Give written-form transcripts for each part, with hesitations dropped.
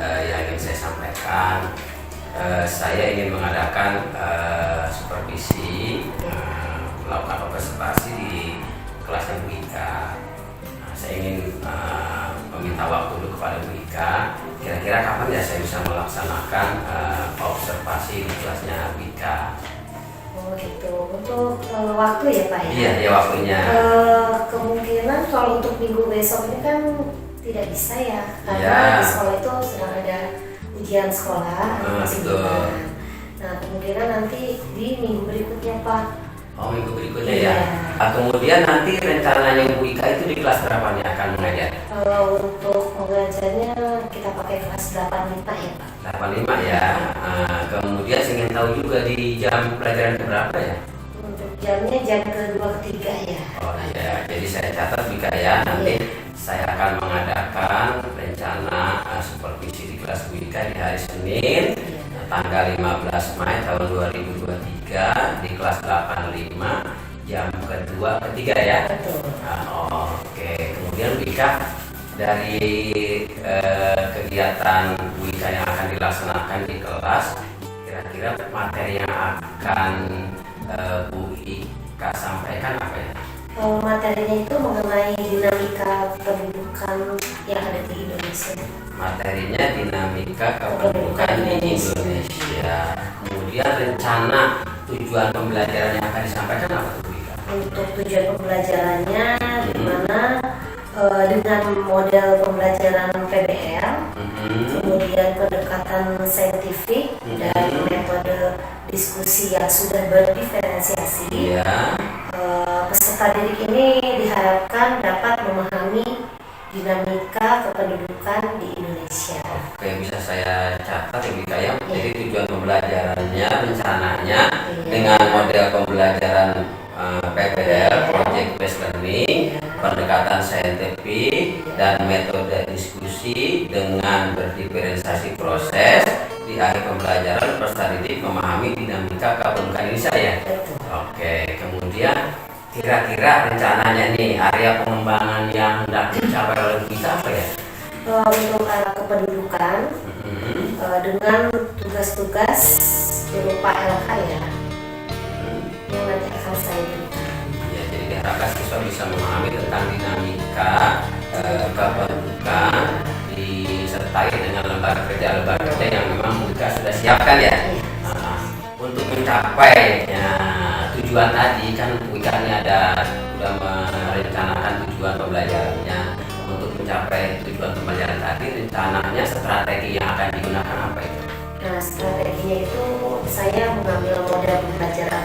yang ingin saya sampaikan. Saya ingin mengadakan supervisi, melakukan observasi di kelas Bu Ika. Saya ingin meminta waktu dulu kepada Bu Ika. Kira-kira kapan ya saya bisa melaksanakan observasi di kelasnya Bu Ika? Oh gitu, untuk waktu ya Pak ya? Iya, ya waktunya. Kemungkinan kalau untuk minggu besok ini kan tidak bisa ya, karena di sekolah itu sedang ada ujian sekolah. Betul. Nah kemungkinan nanti di minggu berikutnya Pak. Oh, minggu berikutnya ya. Kemudian nanti rencananya Bu Ika itu di kelas berapa nih akan mengajar? Untuk mengajarnya kita pakai kelas 85 ya Pak. 85 ya. Kemudian saya ingin tahu juga di jam pelajaran berapa ya? Untuk jamnya jam kedua ketiga ya. Oh iya, jadi saya catat Bu Ika ya. Nanti saya akan mengadakan rencana supervisi di kelas Bu Ika di hari Senin, tanggal 15 Mei tahun 2023 di kelas 85 jam kedua ketiga ya. Betul. Oke. Kemudian Bu Ika, dari kegiatan Bu Ika yang akan dilaksanakan di kelas, kira-kira materi yang akan Bu Ika sampaikan apa ya? Materinya itu mengenai dinamika kependudukan yang ada di Indonesia. Materinya dinamika kependudukan di Indonesia. Kemudian rencana tujuan pembelajaran yang akan disampaikan apa tuh Bu Ika? Untuk tujuan pembelajarannya di mana dengan model pembelajaran PBL, kemudian pendekatan saintifik dan metode diskusi yang sudah berdiferensiasi. Peserta didik ini diharapkan dapat memahami dinamika kependudukan di Indonesia. Oke, bisa saya catat ya Bu Ika ya. Jadi tujuan pembelajarannya rencananya dengan model pembelajaran PBL, Project Based Learning, pendekatan saintifik dan metode diskusi dengan berdiferensiasi proses. Di akhir pembelajaran peserta didik memahami dinamika kependudukan Indonesia ya. Oke, kemudian kira-kira rencananya nih area pengembangan yang hendak dicapai oleh Bu Ika apa ya? Untuk arah kependudukan dengan tugas-tugas berupa LK ya, yang nanti akan saya berikan. Ya, jadi diharapkan siswa bisa memahami tentang dinamika kependudukan disertai dengan lembaga kerja yang memang Bu Ika sudah siapkan ya. Untuk mencapai tujuan tadi kan Bu Ika ini sudah merencanakan tujuan pembelajarannya. Untuk mencapai tujuan pembelajaran tadi, rencananya strategi yang akan digunakan apa itu? Nah, strateginya itu saya mengambil model pembelajaran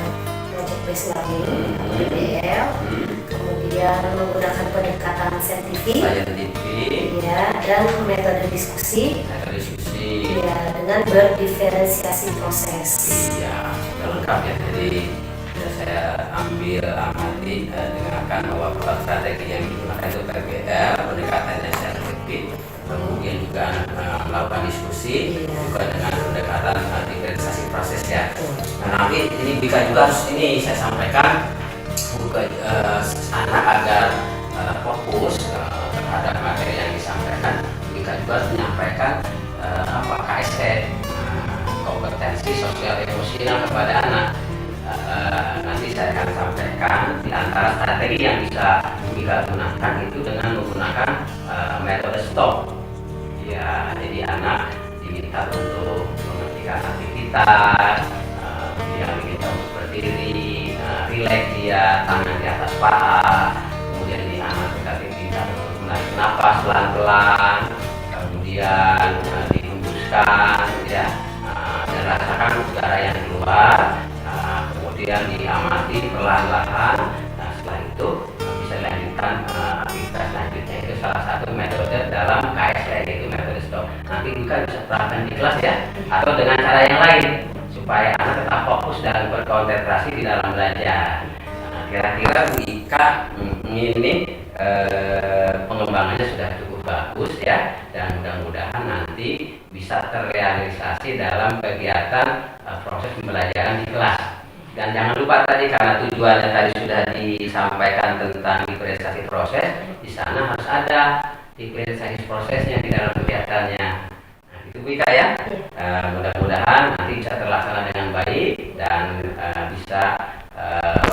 Project Based Learning (PBL), kemudian menggunakan pendekatan saintifik, ya, dan metode diskusi, dengan berdiferensiasi proses. Iya, sudah lengkap ya. Jadi saya ambil amati dengarkan bahwa strategi yang digunakan itu PBL, pendekatannya saintifik, kemudian juga melakukan diskusi, juga dengan pendekatan diferensiasi proses ya. Nah, nanti ini Bu Ika juga harus ini saya sampaikan anak agar fokus terhadap materi yang disampaikan. Bu Ika juga harus menyampaikan KSE, kompetensi sosial emosional kepada anak. Nanti saya akan sampaikan di antara strategi yang bisa Bu Ika gunakan itu dengan menggunakan metode STOP. Ya, jadi anak diminta untuk menghentikan aktivitas, dia diminta untuk berdiri, rileks dia, tangan di atas paha, kemudian anak juga diminta untuk menarik nafas pelan-pelan, kemudian dihembuskan, ya, dan rasakan udara yang keluar. Kemudian diamati perlahan-lahan. Nah, setelah itu bisa dilanjutkan aktivitas selanjutnya. Itu salah satu metode dalam KSE, yaitu metode STOP. Nanti juga bisa terapkan di kelas ya, atau dengan cara yang lain supaya anak tetap fokus dan berkonsentrasi di dalam belajar. Kira-kira Bu Ika ini pengembangannya sudah cukup bagus ya, dan mudah-mudahan nanti bisa terrealisasi dalam kegiatan proses pembelajaran di kelas. Dan jangan lupa tadi, karena tujuannya tadi sudah disampaikan tentang diferensiasi proses, di sana harus ada dikritisasi prosesnya di dalam kegiatannya. Nah, itu Bu Ika ya. Mudah-mudahan nanti bisa terlaksana dengan baik dan bisa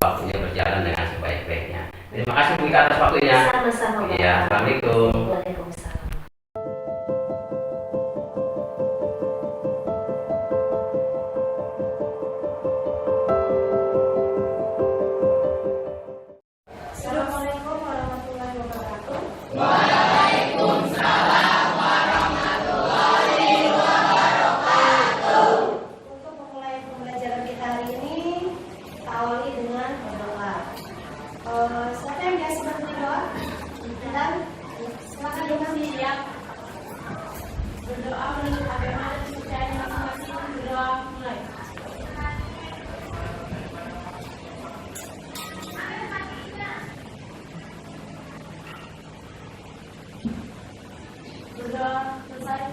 waktunya berjalan dengan sebaik-baiknya. Terima kasih Bu Ika atas waktunya. Sama-sama. Iya, Assalamualaikum. Waalaikumsalam. Assalamualaikum warahmatullahi wabarakatuh. Untuk memulai pembelajaran kita hari ini, kita awali dengan berdoa. Siapa yang biasa berdoa? Dan silakan dengan siap. Berdoa menurut agama dan kepercayaan masing-masing. Berdoa mulai. Berdoa selesai.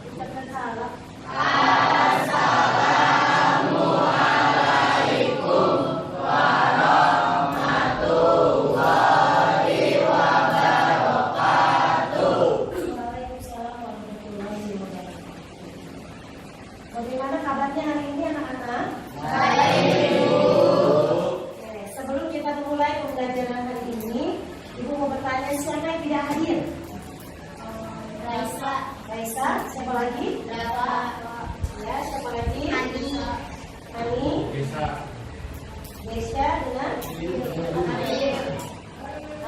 Ucapkan salam. Waalaikumsalam warahmatullahi wabarakatuh. Bagaimana kabarnya hari ini anak-anak? Oke, sebelum kita memulai pembelajaran hari ini, Ibu mau bertanya siapa yang tidak hadir? Raisa, siapa lagi? Ya, siapa lagi? Ani. Desya dengan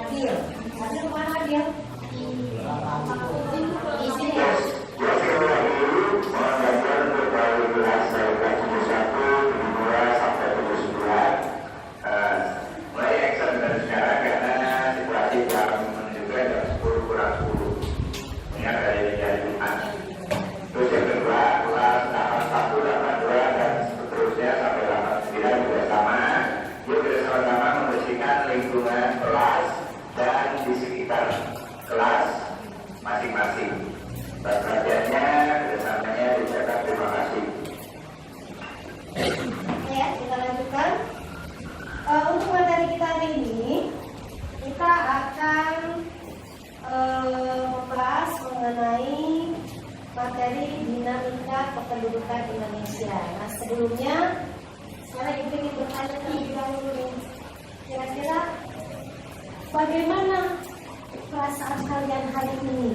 Adil. Adil mana Adil? Di sini ya. Mulai eksamen dari sekarang karena situasi telah menunjukkan jam 10 kurang 10 mengingat hari Jumat. Terus yang kedua kelas 81, 82 dan seterusnya sampai 89 juga sama. Yuk kita sama-sama membersihkan lingkungan kelas dan di sekitar kelas masing-masing. Perhatiannya, kerjasamanya diucapkan terima kasih. Ya, kita lanjutkan. Untuk materi kita hari ini, kita akan membahas mengenai materi dinamika kependudukan Indonesia. Nah, sebelumnya, sekarang Ibu ingin bertanya terlebih dahulu nih. Kira-kira bagaimana perasaan kalian hari ini?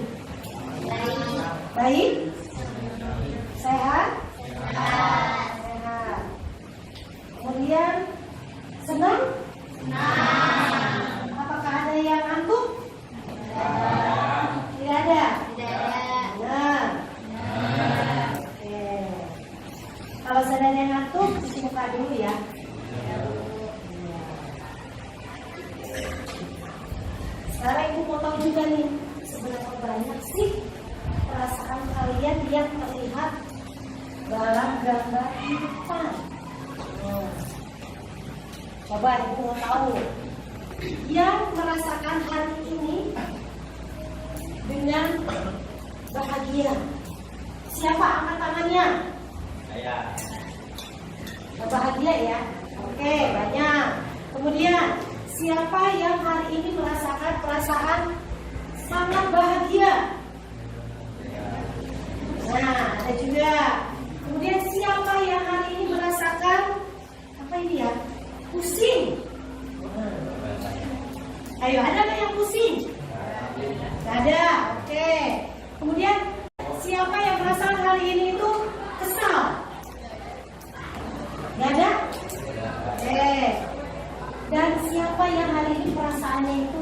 Baik? Sehat? Sehat. Kemudian senang? Apakah ada yang ngantuk? Tidak ada. Benar. Oke. Kalau sadar yang ngantuk, cuci muka dulu ya. Sekarang Ibu mau tahu juga nih, seberapa banyak sih perasaan kalian yang terlihat dalam gambar di depan. Coba Ibu mau tahu yang merasakan hari ini dengan bahagia. Siapa angkat tangannya? Saya. Bahagia ya. Oke, banyak. Kemudian siapa yang hari ini merasakan perasaan sangat bahagia? Nah, ada juga. Kemudian siapa yang hari ini merasakan apa ini ya? Pusing. Ayo, ada nggak yang pusing? Nggak ada. Oke. Kemudian siapa yang merasakan hari ini itu kesal? Nggak ada? Oke. Dan siapa yang hari ini perasaannya itu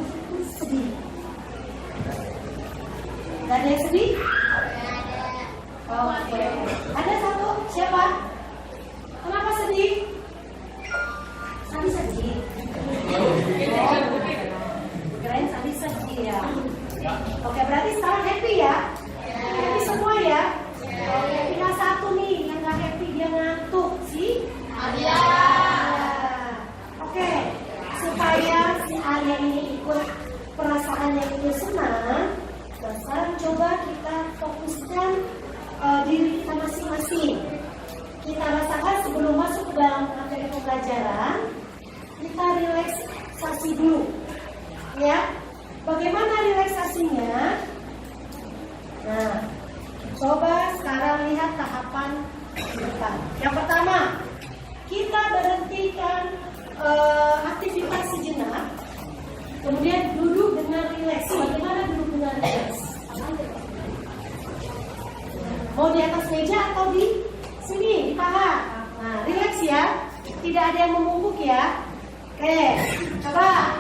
sedih? Nggak ada yang sedih? Oke. Ada satu. Siapa? Kenapa sedih? Sadi sedih. Keren Sadi sedih ya. Oke, berarti sekarang happy ya? Happy semua ya? Oke, tinggal satu nih yang nggak happy, dia ngantuk sih. Arya. Oke, supaya si Arya ini ikut perasaannya itu senang. Dan sekarang coba kita fokuskan diri kita masing-masing. Kita rasakan sebelum masuk ke dalam materi pembelajaran, kita relaksasi dulu, ya. Bagaimana relaksasinya? Nah, coba sekarang lihat tahapan depan. Yang pertama, kita berhentikan aktivitas sejenak, kemudian duduk dengan rileks. Bagaimana duduk dengan rileks? Mau di atas meja atau di sini, di paha? Nah, rileks ya, tidak ada yang membungkuk ya. Oke, coba.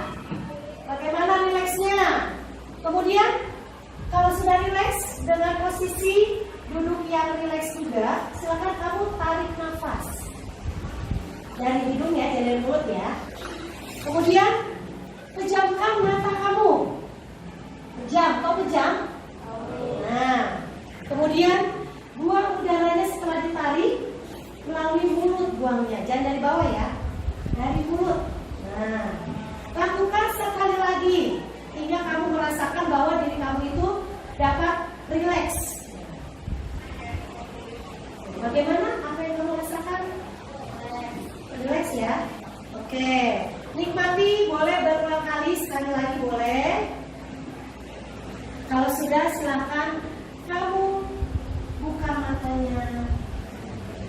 Bagaimana rileksnya? Kemudian, kalau sudah rileks dengan posisi duduk yang rileks juga, silakan kamu tarik nafas dari hidung ya, dari mulut ya. Kemudian pejamkan mata kamu. Pejam, kau pejam. Nah, kemudian buang udaranya setelah ditarik melalui mulut, buangnya. Jangan dari bawah ya, dari mulut. Nah, lakukan sekali lagi hingga kamu merasakan bahwa diri kamu itu dapat rileks. Bagaimana? Apa yang kamu rasakan? Rileks ya. Oke, nikmati, boleh berulang kali, sekali lagi boleh. Kalau sudah, silakan kamu buka matanya,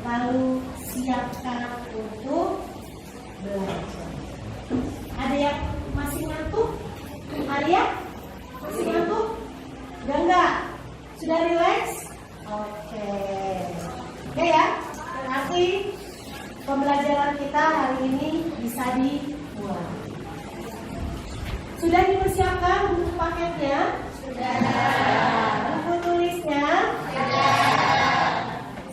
lalu siapkan untuk belajar. Ada yang masih ngantuk? Maria? Masih ngantuk? Enggak? Sudah rileks? Oke. Oke ya, berarti pembelajaran kita hari ini bisa dimulai. Sudah dipersiapkan buku paketnya? Sudah. Buku tulisnya? Sudah.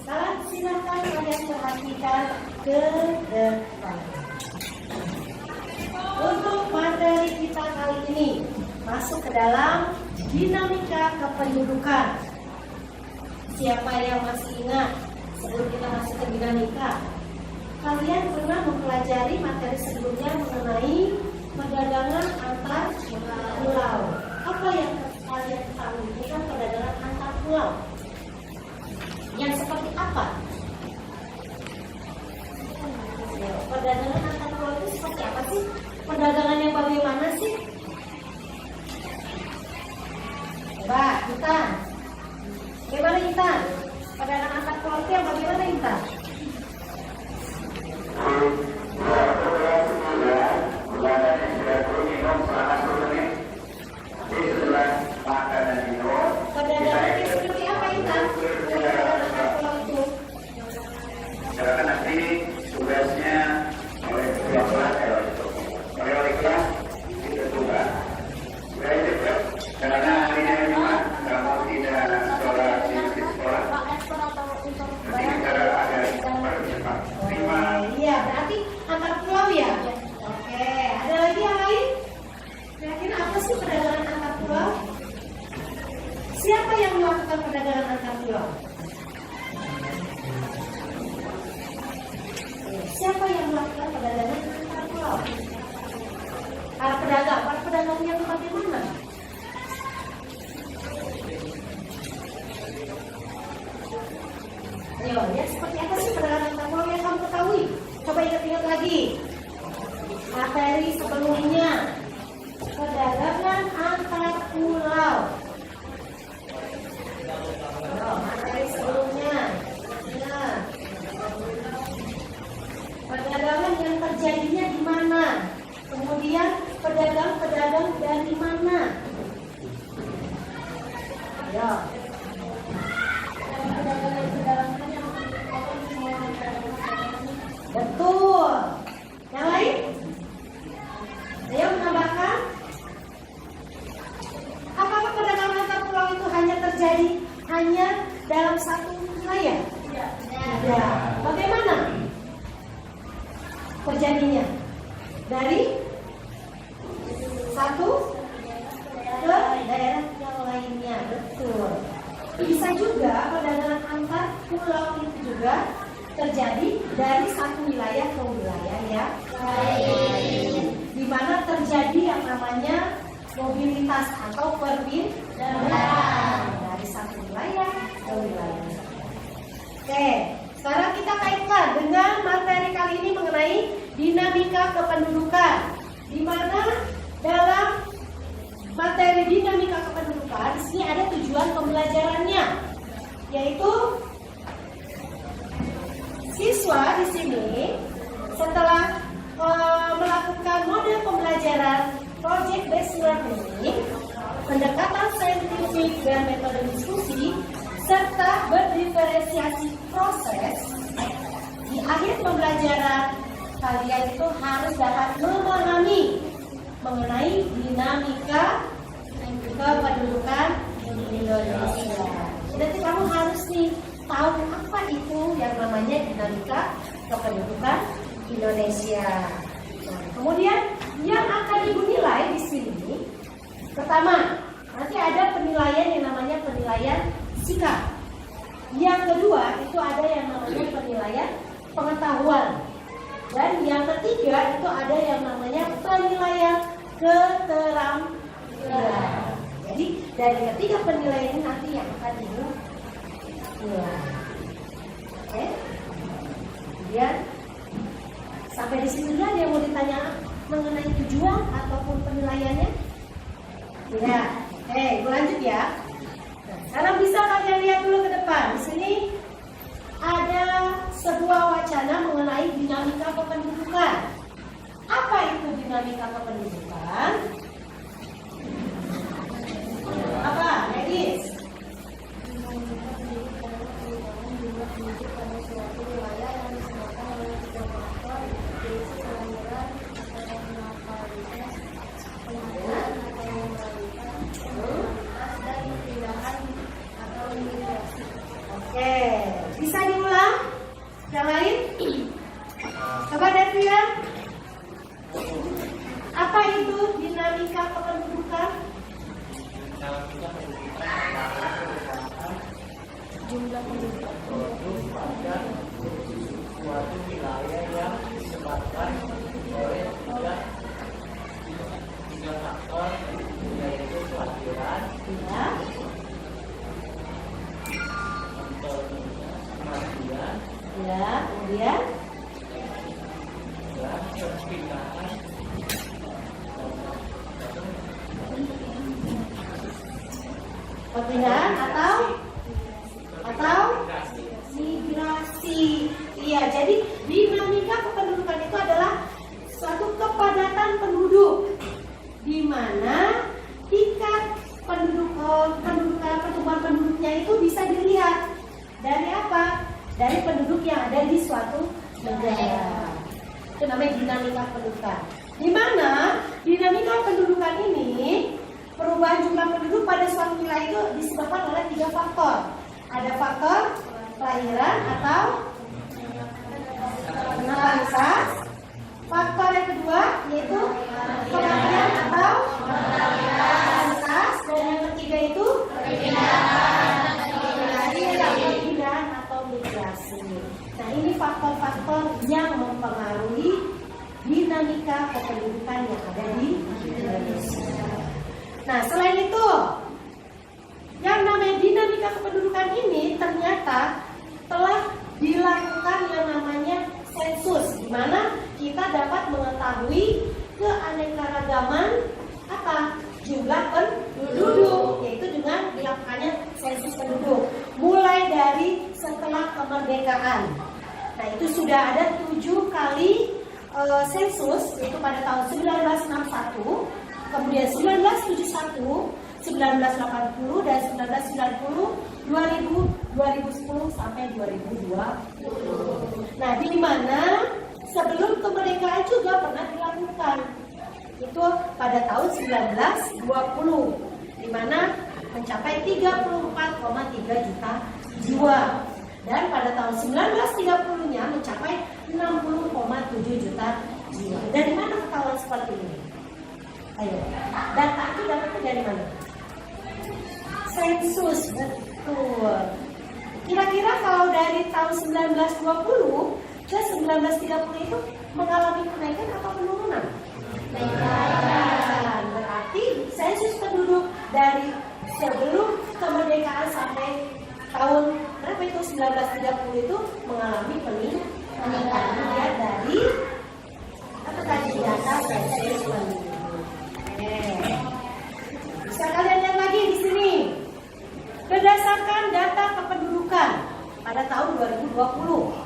Sekarang silakan kalian perhatikan ke depan. Untuk materi kita kali ini masuk ke dalam dinamika kependudukan. Siapa yang masih ingat sebelum kita masuk ke dinamika? Kalian pernah mempelajari materi sebelumnya mengenai perdagangan antar pulau. Apa yang kalian ketahui tentang perdagangan antar pulau? Yang seperti apa? Ya, perdagangan antar pulau itu seperti apa sih? Perdagangan yang bagaimana sih? Coba, Intan. Bagaimana Intan? Perdagangan antar pulau itu yang bagaimana Intan? Perdagangan itu seperti apa Intan? Perdagangan antar pulau itu? Karena nanti tugasnya oleh kelas ditunggu. Sudah cepat karena hari ini memang kamu tidak sholat di sekolah. Nanti bicara ada percepat. Iya, berarti antar pulau ya. Oke, ada lagi yang lain? Kira-kira apa sih perdagangan antar pulau? Siapa yang melakukan perdagangan antar pulau? Siapa yang melakukan perdagangan antar pulau? Para pedagangnya itu bagaimana? Ayo, ya seperti apa sih perdagangan antar pulau yang kamu ketahui? Coba ingat-ingat lagi. Materi sebelumnya, perdagangan antar pulau. Materi sebelumnya, nah, perdagangan yang terjadinya di mana? Kemudian pedagang-pedagang dari mana? Ayo. Betul. Yang lain? Ayo menambahkan. Apakah perdagangan antar pulau itu hanya dalam satu wilayah? Tidak. Bagaimana terjadinya? Dari satu ke daerah yang lainnya. Betul. Bisa juga perdagangan antar pulau itu juga terjadi dari satu wilayah ke wilayah yang lain, di mana terjadi yang namanya mobilitas atau perpindahan dari satu wilayah ke wilayah. Oke, sekarang kita kaitkan dengan materi kali ini mengenai dinamika kependudukan, di mana dalam materi pembelajarannya, yaitu siswa di sini setelah melakukan model pembelajaran project based learning, pendekatan saintifik dan metode diskusi, serta berdiferensiasi proses, di akhir pembelajaran kalian itu harus dapat memahami mengenai dinamika kependudukan Indonesia. Jadi kamu harus nih tahu apa itu yang namanya dinamika kependudukan Indonesia. Nah, kemudian yang akan ibu nilai di sini, pertama, nanti ada penilaian yang namanya penilaian sikap. Yang kedua itu ada yang namanya penilaian pengetahuan. Dan yang ketiga itu ada yang namanya penilaian keterampilan. Jadi dari ketiga penilaian ini nanti yang akan ibu nilai. Oke? Kemudian sampai di sini ada yang mau ditanya mengenai tujuan ataupun penilaiannya? Tidak. Oke, ibu lanjut ya. Nah, sekarang bisa kalian lihat dulu ke depan. Di sini ada sebuah wacana mengenai dinamika kependudukan. Apa itu dinamika kependudukan? Apa, ladies? Oke, bisa diulang? Yang lain? Coba Devia. Apa itu dinamika kependudukan? Jumlah penduduk pada suatu wilayah yang disebabkan oleh tiga faktor, yaitu kelahiran, kematian, kemudian dan perpindahan. Perpindahan atau migrasi. Iya, jadi dinamika kependudukan itu adalah suatu kepadatan penduduk, di mana tingkat pertumbuhan penduduknya itu bisa dilihat dari apa? Dari penduduk yang ada di suatu negara. Itu namanya dinamika pendudukan. Di mana dinamika pendudukan ini, perubahan jumlah penduduk pada suatu wilayah itu disebabkan oleh tiga faktor. Ada faktor kelahiran atau natalitas. Faktor yang kedua yaitu kematian atau natalitas. Dan yang ketiga itu perpindahan atau migrasi. Nah, ini faktor-faktor yang mempengaruhi dinamika kependudukan yang ada di Indonesia. Nah, selain itu, yang namanya dinamika kependudukan ini ternyata telah dilakukan yang namanya sensus, di mana kita dapat mengetahui keanekaragaman jumlah penduduk, yaitu dengan dilakukannya sensus penduduk, mulai dari setelah kemerdekaan. Nah, itu sudah ada 7 kali sensus, yaitu pada tahun 1961. Kemudian 1971, 1980 dan 1990, 2010 sampai 2020. Nah, di mana sebelum kemerdekaan juga pernah dilakukan. Itu pada tahun 1920, di mana mencapai 34,3 juta jiwa. Dan pada tahun 1930-nya mencapai 60,7 juta jiwa. Dari mana ketahuan seperti ini? Ayo, data itu dapatnya dari mana? Sensus, betul. Kira-kira kalau dari tahun 1920 ke 1930 itu mengalami kenaikan atau penurunan? Kenaikan. Berarti sensus penduduk dari sebelum kemerdekaan sampai tahun berapa itu 1930 itu mengalami peningkatan. Lihat dari apa tadi data sensus penduduk. Bisa kalian lihat lagi di sini. berdasarkan data kependudukan pada tahun 2020.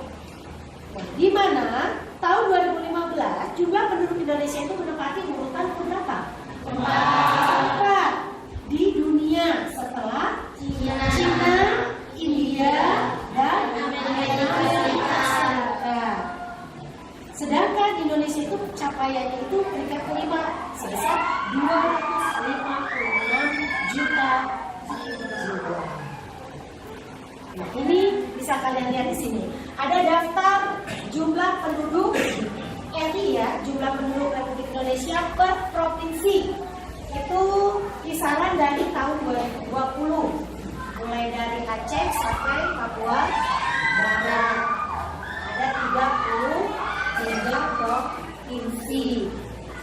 Di mana tahun 2015 jumlah penduduk Indonesia itu menempati urutan keberapa? Keempat di dunia setelah China, India, dan Amerika Serikat. Sedangkan Indonesia itu capaiannya itu peringkat kelima sebesar 256 juta jiwa. Nah, ini bisa kalian lihat di sini. Ada daftar jumlah penduduk RI ya, jumlah penduduk Republik Indonesia per provinsi. Itu kisaran dari tahun 2020. Mulai dari Aceh sampai Papua Barat. Ada 33 provinsi.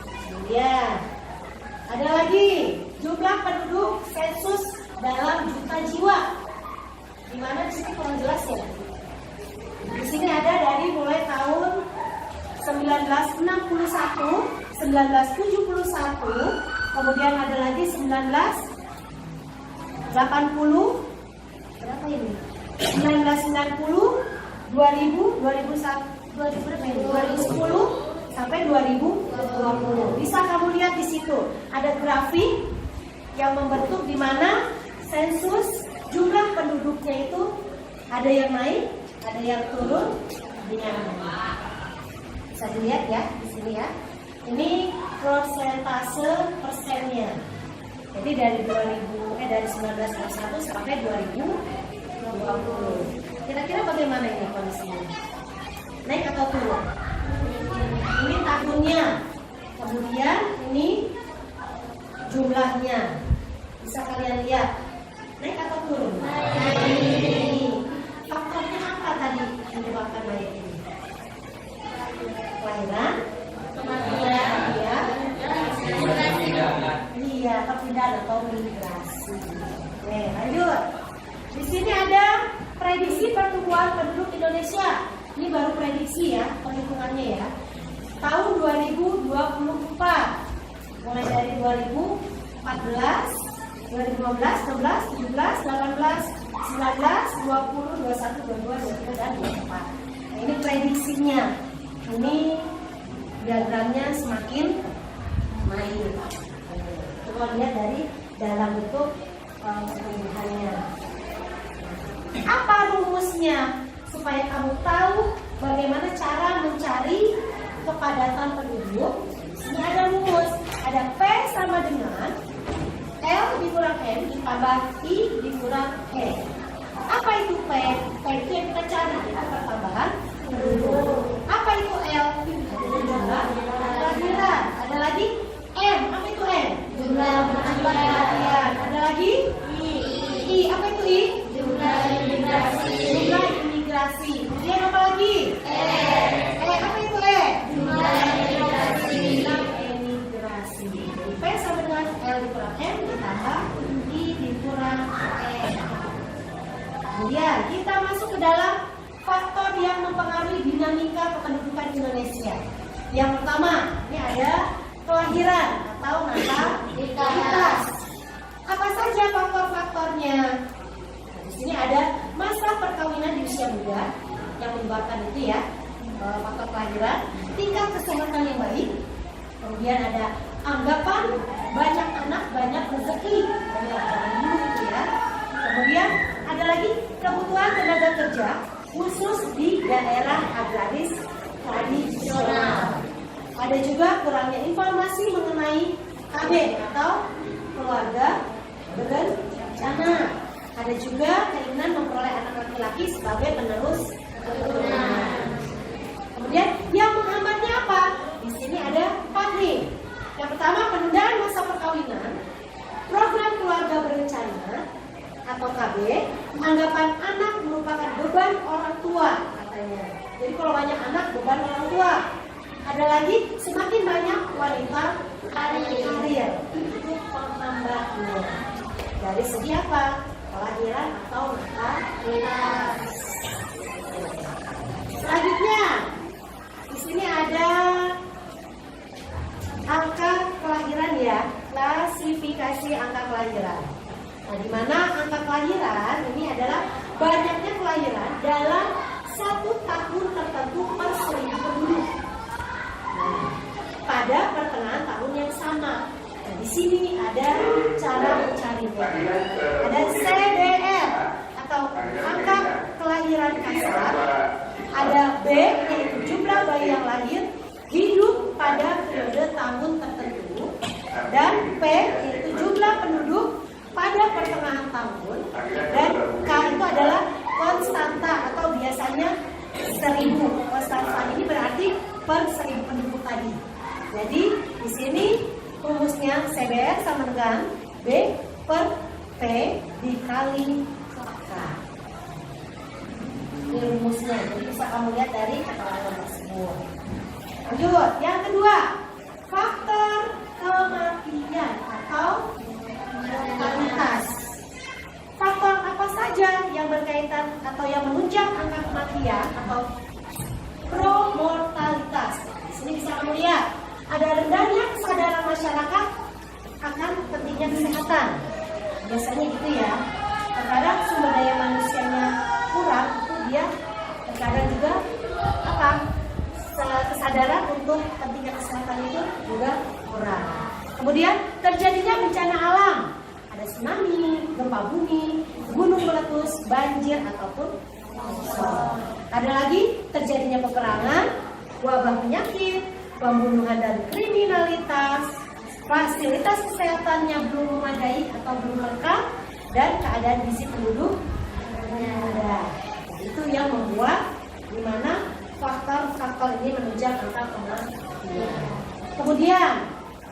Kemudian ada lagi jumlah penduduk sensus dalam juta jiwa. Di mana di sini kurang jelas ya. Di sini ada dari mulai tahun 1961, 1971, kemudian ada lagi 1980, berapa ini? 1990, 2000, 2010 sampai 2020. Bisa kamu lihat di situ ada grafik yang membentuk di mana sensus jumlah penduduknya itu ada yang naik, ada yang turun, ada yang naik. Bisa dilihat ya di sini ya. Ini persentase persennya. Jadi dari 1991 sampai 2020. Kira-kira bagaimana ini kondisinya? Naik atau turun? Ini tahunnya. Kemudian ini jumlahnya. Bisa kalian lihat. Naik atau turun? Naik. Faktornya apa tadi yang menyebabkan naik ini? Kelahiran, kematian, ya, iya, perpindahan atau migrasi. Oke, lanjut. Di sini ada prediksi pertumbuhan penduduk Indonesia. Ini baru prediksi ya, perhitungannya ya. Tahun 2024, mulai dari 2014, 2015, 16, 17, 18, 19, 20, 21, 22, 23, dan 24. Nah, ini prediksinya. Ini diagramnya semakin naik. Kita lihat dari dalam bentuk pertumbuhannya. Apa rumusnya? Supaya kamu tahu bagaimana cara mencari kepadatan penduduk. Ini ada rumus. Ada P sama dengan L dikurang M ditambah I dikurang E. Apa itu P? P itu yang kita cari, itu pertambahan penduduk. Apa itu L? Jumlah kelahiran. Ada lagi M. Apa itu M? Jumlah kematian. Ada lagi I. Apa itu I? Jumlah imigrasi. Jumlah imigrasi. Kemudian apa lagi? E. Apa itu E? Jumlah imigrasi. Jumlah imigrasi. P sama dengan L dikurang M ditambah I dikurang E. Kemudian kita masuk ke dalam faktor yang mempengaruhi dinamika kependudukan Indonesia. Yang pertama, ini ada kelahiran atau natalitas. Apa saja faktor-faktornya? Nah, di sini ada masa perkawinan di usia muda yang menyebabkan itu ya, faktor kelahiran, tingkat kesehatan yang baik, kemudian ada anggapan banyak anak banyak rezeki, dulu itu ya. Kemudian ada lagi kebutuhan tenaga kerja khusus di daerah agraris tradisional. Ada juga kurangnya informasi mengenai KB atau keluarga berencana. Ada juga keinginan memperoleh anak laki-laki sebagai penerus keturunan. Kemudian yang menghambatnya apa? Di sini ada 4 nih. Yang pertama, penundaan masa perkawinan, program keluarga berencana atau KB, anggapan anak merupakan beban orang tua katanya. Jadi kalau banyak anak, beban orang tua. Ada lagi semakin banyak wanita karir. Itu penghambatnya. Dari segi apa? Kelahiran atau natalitas. Selanjutnya, di sini ada angka kelahiran ya, klasifikasi angka kelahiran. Nah, di mana angka kelahiran kelahiran ini adalah banyaknya kelahiran dalam satu tahun tertentu per 1000 penduduk. Nah, pada pertengahan tahun yang sama. Nah, di sini ada cara mencarinya. Ada CDR atau angka kelahiran kasar. Ada B yaitu jumlah bayi yang lahir hidup pada periode tahun tertentu. Dan P yaitu jumlah penduduk pada pertengahan tahun. Dan K itu adalah konstanta atau biasanya 1000. Konstanta ini berarti per 1000 penduduk tadi. Jadi di sini rumusnya CDR sama dengan B per P dikali K. Ini rumusnya, jadi bisa kamu lihat dari keterangan tersebut. Lanjut, yang kedua, faktor kematian atau mortalitas. Faktor apa saja yang berkaitan atau yang menunjang angka kematian atau pro-mortalitas? Di sini bisa kamu lihat ada rendahnya kesadaran masyarakat akan pentingnya kesehatan. Biasanya gitu ya. Terkadang sumber daya manusianya kurang, itu dia terkadang juga apa? Kesadaran untuk pentingnya kesehatan itu juga kurang. Kemudian terjadinya bencana alam. Ada tsunami, gempa bumi, gunung meletus, banjir ataupun longsor. Ada lagi terjadinya peperangan, wabah penyakit, pembunuhan dan kriminalitas, fasilitas kesehatannya belum memadai atau belum lengkap, dan keadaan gizi penduduk yang ada. Itu yang membuat di mana faktor-faktor ini menunjang angka kematian. Kemudian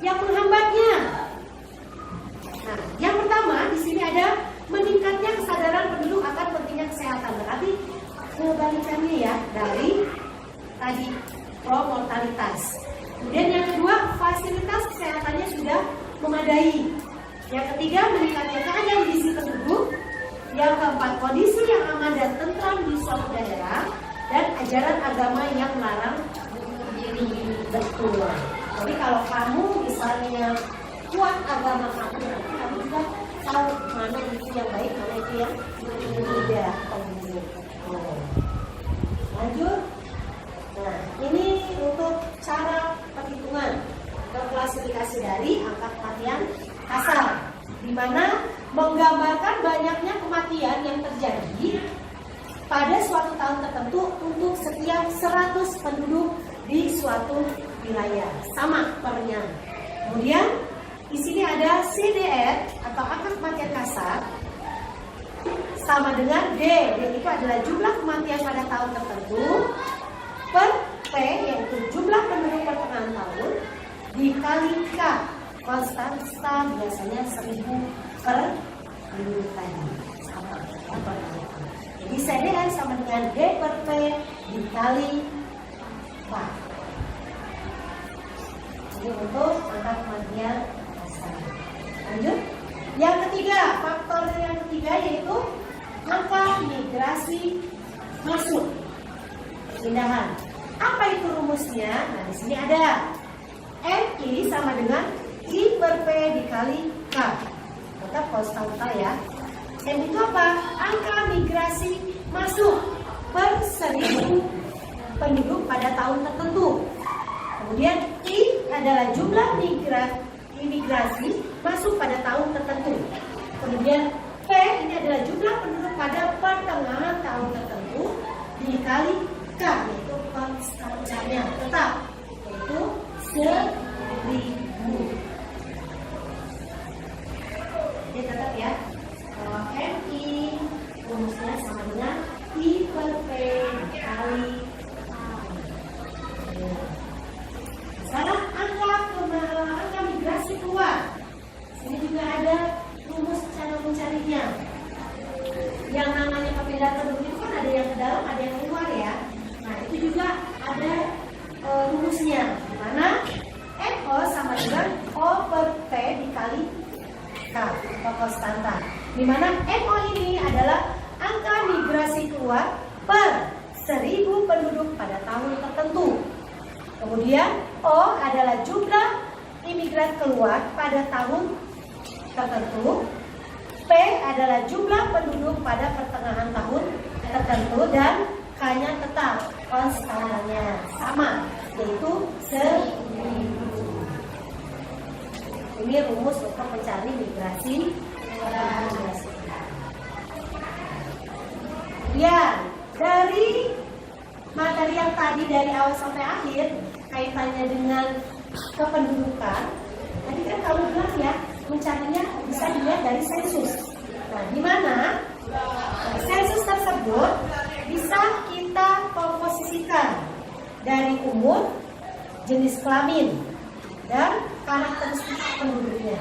yang menghambatnya. Nah, yang pertama di sini ada meningkatnya kesadaran penduduk akan pentingnya kesehatan. Berarti kebalikannya ya dari tadi pro-mortalitas. Kemudian yang kedua, fasilitas kesehatannya sudah memadai. Yang ketiga, meningkatnya keadaan gizi penduduk. Yang keempat, kondisi yang aman dan tentram di suatu daerah. Dan ajaran agama yang melarang bunuh diri. Betul. Tapi kalau kamu misalnya kuat agama kamu, berarti kamu juga tahu mana itu yang baik, mana itu yang tidak. Lanjut. Nah, ini untuk cara perhitungan atau klasifikasi dari angka kematian kasar, di mana menggambarkan banyaknya kematian yang terjadi pada suatu tahun tertentu untuk setiap 100 penduduk di suatu wilayah. Sama pernya. Kemudian di sini ada CDR atau angka kematian kasar sama dengan D. D itu adalah jumlah kematian pada tahun tertentu per P yaitu jumlah penduduk pertengahan tahun dikali K. Konstanta biasanya 1000 per penduduk tadi. Sama per jadi CDR sama dengan D per P dikali K. Jadi untuk angka kematian kasar. Lanjut. Yang ketiga, faktor yang ketiga yaitu angka migrasi masuk. Pindahan. Apa itu rumusnya? Nah, di sini ada MI sama dengan I per P dikali K. Tetap konstanta ya. M itu apa? Angka migrasi masuk per 1000 penduduk pada tahun tertentu. Kemudian I adalah jumlah imigrasi masuk pada tahun tertentu. Kemudian P ini adalah jumlah penduduk pada pertengahan tahun tertentu dikali K, yaitu konstantanya tetap, yaitu 1000. Jadi tetap ya. Kalau MI rumusnya sama dengan I per P dikali K. Sekarang angka migrasi keluar. Sini juga ada rumus cara mencarinya. Yang namanya perpindahan penduduk itu kan ada yang ke dalam, ada yang keluar ya. Nah, itu juga ada rumusnya. Di mana NO sama dengan O per P dikali K atau konstanta. Di mana NO ini adalah angka migrasi keluar per 1000 penduduk pada tahun tertentu. Kemudian O adalah jumlah imigran keluar pada tahun tertentu P adalah jumlah penduduk pada pertengahan tahun tertentu dan K-nya tetap, konstannya sama, yaitu 1000. Ini rumus untuk mencari migrasi. Ya, dari materi yang tadi dari awal sampai akhir kaitannya dengan kependudukan, tadi kan kamu bilang ya, mencarinya bisa dilihat dari sensus. Nah, di mana sensus tersebut bisa kita komposisikan dari umur, jenis kelamin, dan karakteristik penduduknya.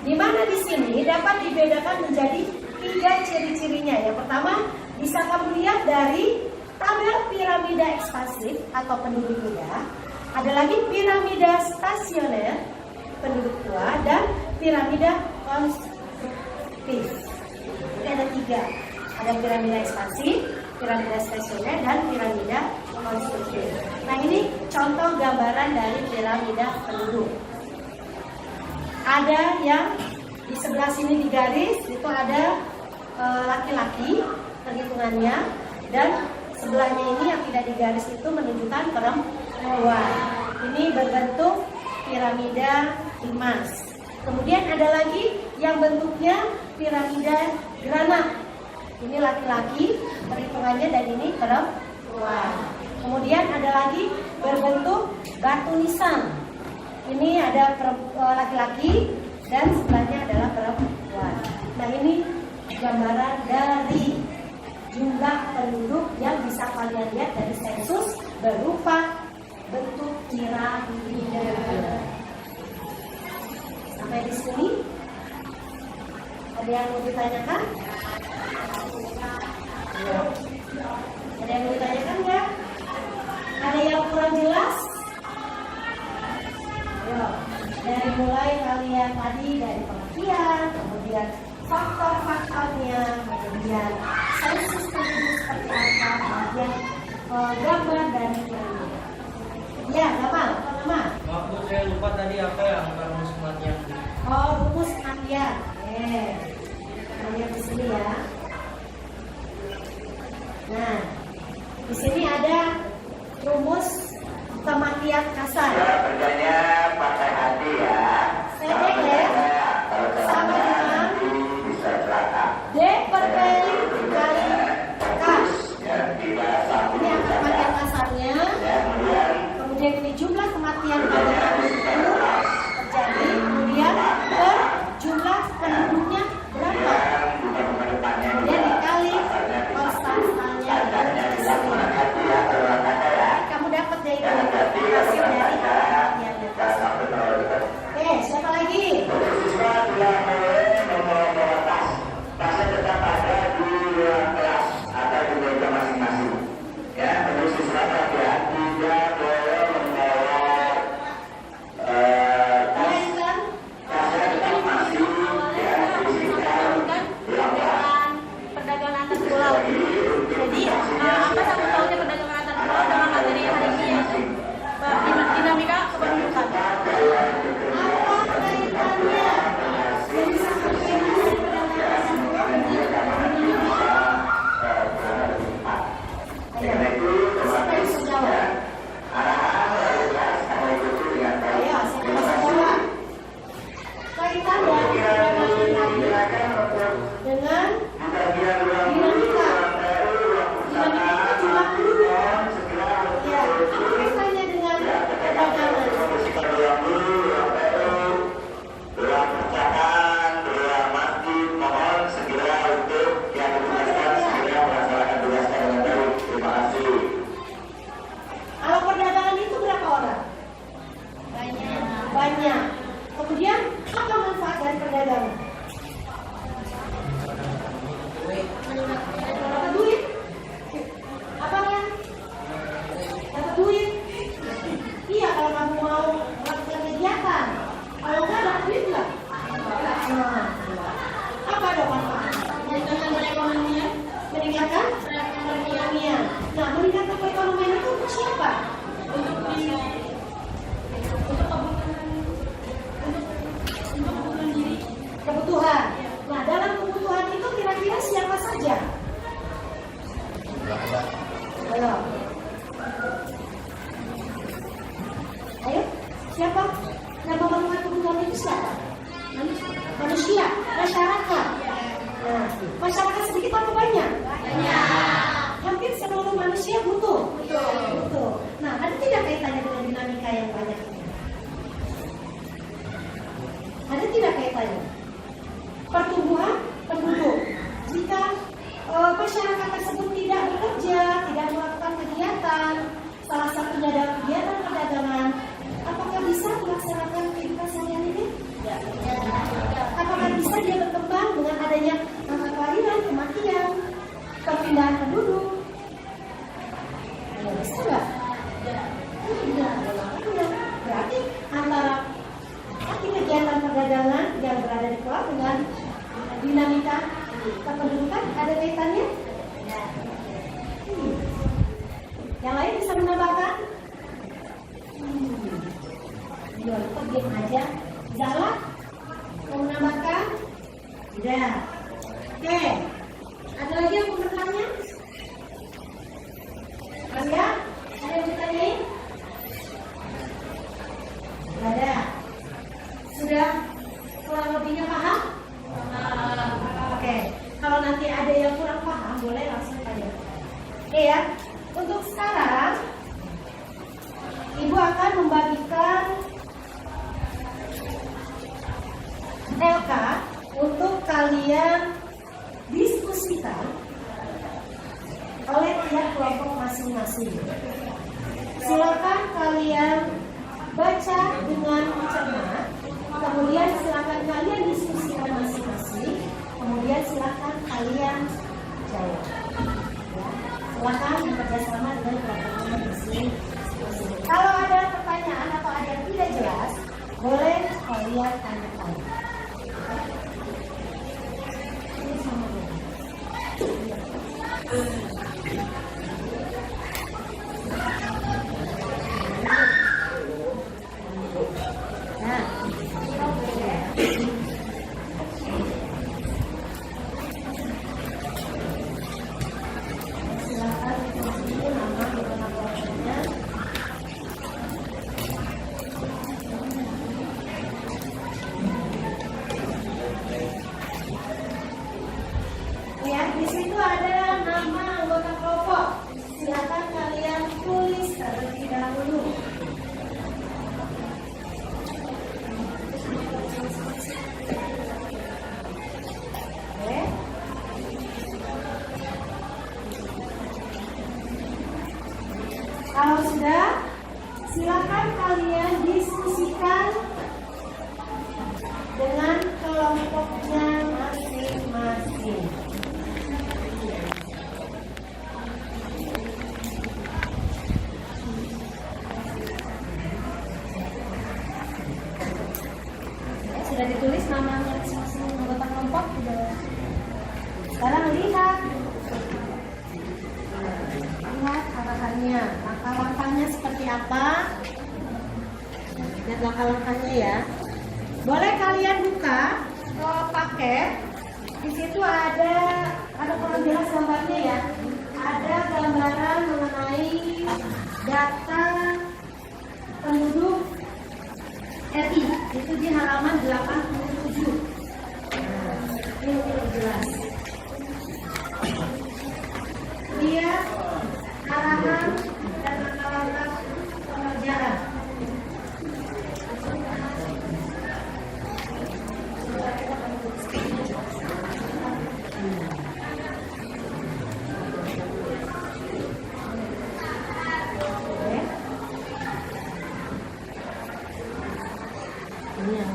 Di mana di sini dapat dibedakan menjadi 3 ciri-cirinya. Yang pertama, bisa kamu lihat dari tabel piramida ekspansif atau penduduk muda. Ada lagi piramida stasioner, penduduk tua, dan piramida konstruktif. Ini ada 3. Ada piramida ekspansif, piramida stasioner, dan piramida konstruktif. Nah, ini contoh gambaran dari piramida penduduk. Ada yang di sebelah sini di garis itu ada laki-laki perhitungannya, dan sebelahnya ini yang tidak digaris itu menunjukkan perempuan. Ini berbentuk piramida limas. Kemudian ada lagi yang bentuknya piramida granat. Ini laki-laki perhitungannya dan ini perempuan. Kemudian ada lagi berbentuk batu nisan. Ini ada laki-laki dan sebelahnya adalah perempuan. Nah, ini gambaran dari jumlah penduduk yang bisa kalian lihat dari sensus berupa bentuk piramida. Sampai di sini ada yang mau ditanyakan? Ya. Ada yang mau ditanyakan nggak? Ada yang kurang jelas? Ya. Dari mulai kalian tadi dari pengertian, kemudian faktor-faktornya, kemudian sensus penduduk seperti apa, kemudian gambar dari piramida. Ya, gampang, apa nama? Maaf Bu, saya lupa tadi apa yang rumus kematian. Oh, rumus kematian. Kita lihat di sini ya. Nah, di sini ada rumus kematian kasar. Ya, kerjanya pakai hati ya. Pendek ya. Sama dengan bisa celaka. D per P dikali K. Ya, tidak satu. Ini angka kematian kasarnya. Ya, kemudian Kemudian ini jumlah kematian pada tahun itu terjadi. Kemudian per jumlah penduduknya berapa? Kemudian dikali konstantannya. Kamu dapat dari hasil dari Masyarakat sedikit atau banyak? Hampir seluruh manusia butuh. Nah, ada tidak kaitannya dengan dinamika yang banyak ini? Ada tidak kaitannya? Pertumbuhan penduduk. Jika masyarakat tersebut tidak bekerja, tidak melakukan kegiatan, salah satunya adalah kegiatan perdagangan, apakah bisa melaksanakan kehidupan sehari-hari ini? Apakah bisa dia berkembang dengan adanya angka kelahiran, kematian, perpindahan penduduk? Ya, bisa nggak? Tidak. Berarti antara kegiatan perdagangan yang berada di pulau dengan dinamika kependudukan ada kaitannya? Yang lain bisa menambahkan? Ya, kok diam aja? Galak? Mau menambahkan? Tidak. Oke. Ada lagi yang mau bertanya? Ada? Ada yang bertanyain? Ada. Sudah kurang lebihnya paham? Oke. Kalau nanti ada yang kurang paham, boleh langsung tanya. Oke ya. Untuk sekarang, Ibu akan membagikan LK untuk kalian diskusikan oleh tiap kelompok masing-masing. Silakan kalian baca dengan cermat, kemudian silakan kalian diskusikan masing-masing, kemudian silakan kalian jawab. Silakan bekerjasama dengan kelompok masing-masing. Kalau ada pertanyaan atau ada yang tidak jelas, boleh kalian tanyakan. Ini sama dulu. Nah, silakan itu nama kelompoknya. Ya, di situ ada nama anggota kelompok. Silakan kalian tulis terlebih dahulu. Oke. Kalau sudah, silakan kalian diskusikan dengan kelompoknya masing-masing. Sudah ditulis namanya masing-masing anggota kelompok? Sekarang lihat arahannya, langkah-langkahnya seperti apa? Lihat langkah-langkahnya ya. Boleh kalian buka paket. Di situ ada kurang jelas gambarnya ya. Ada gambaran mengenai data penduduk RI. Itu di halaman 87. Nah, ini lebih jelas. Lihat arahan dan langkah-langkah pengerjaan. Ini yang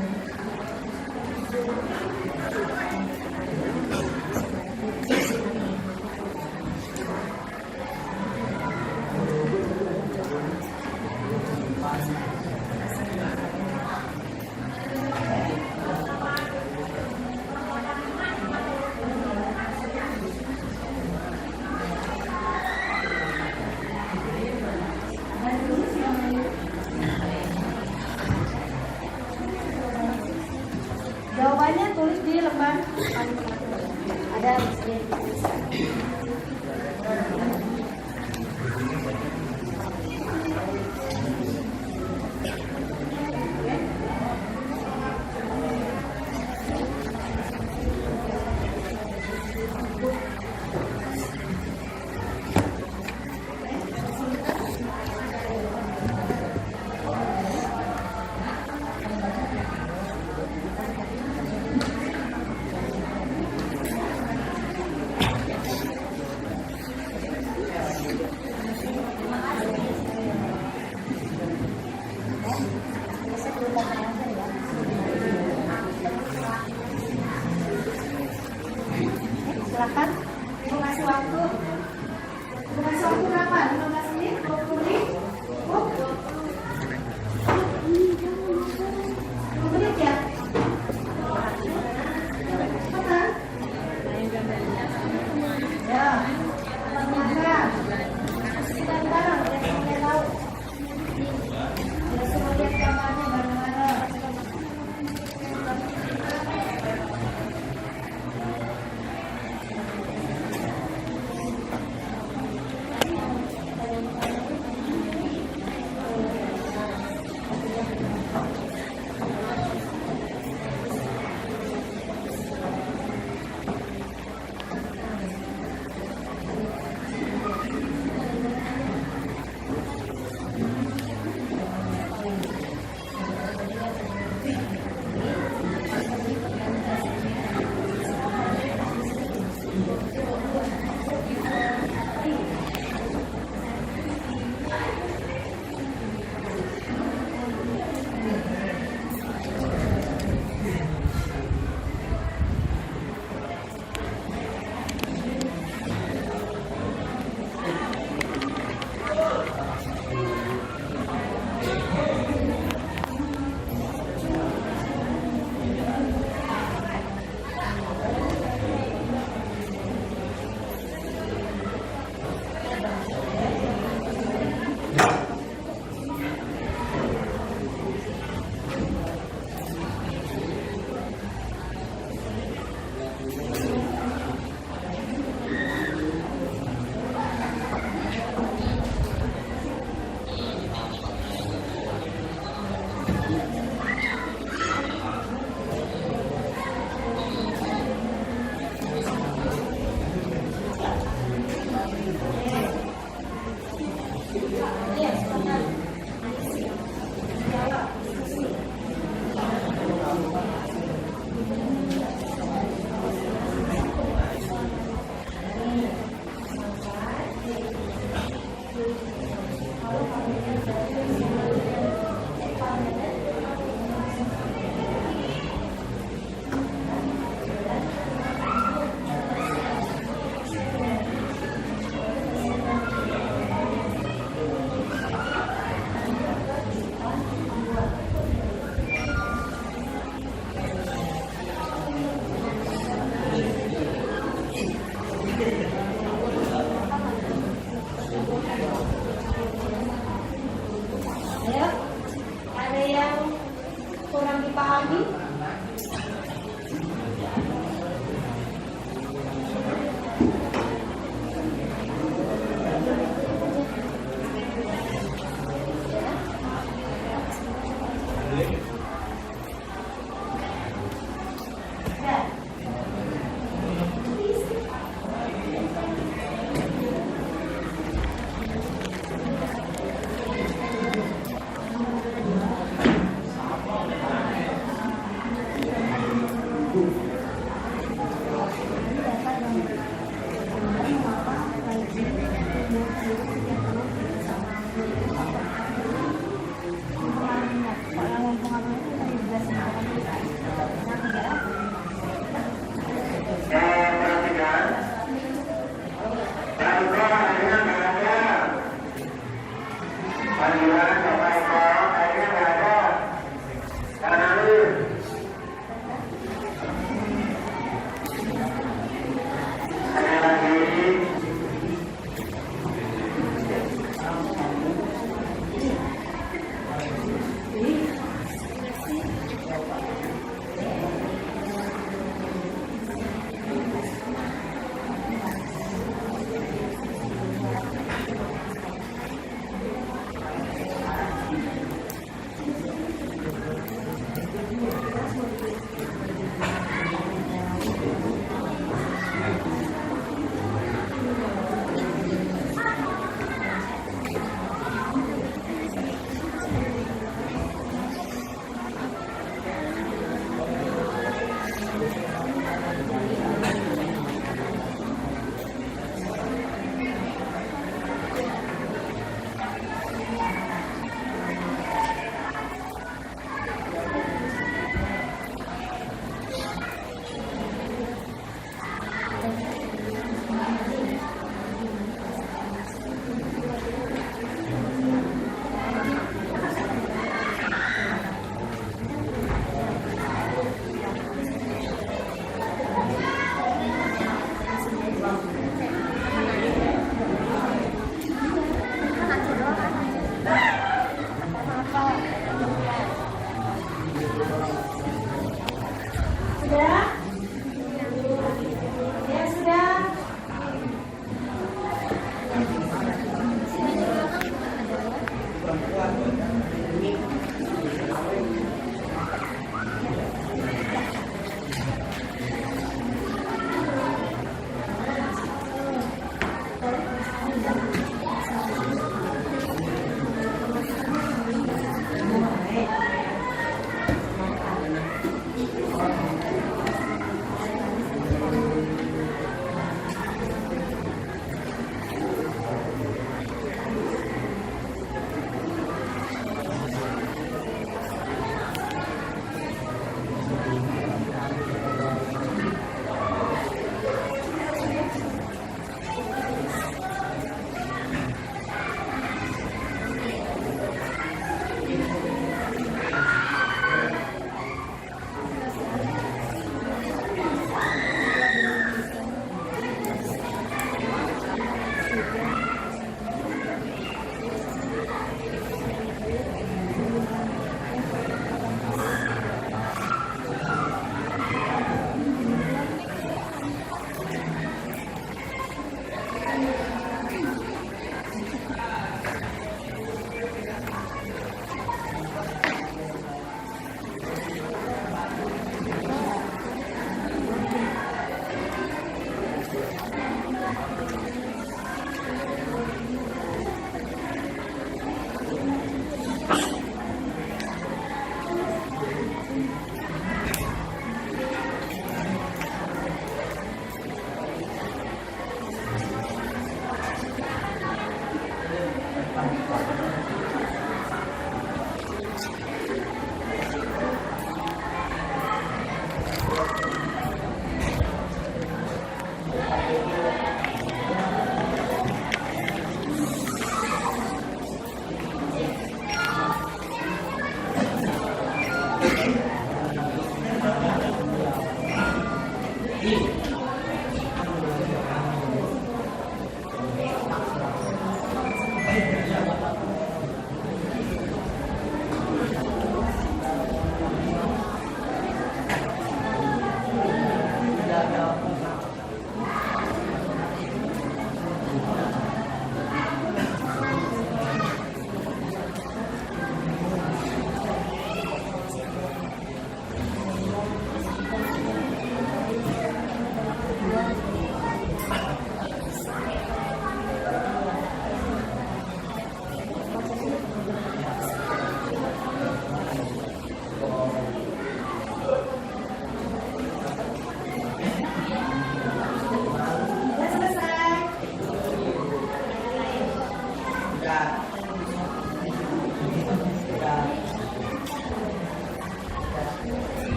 Ibu kasih waktu. Ibu kasih waktu berapa? 15 menit? 20 menit? Oh. 20 menit ya? Cepetan. Ya. Semangat. Kita bareng, biar semuanya tahu. Biar semua lihat gambarnya bareng-bareng.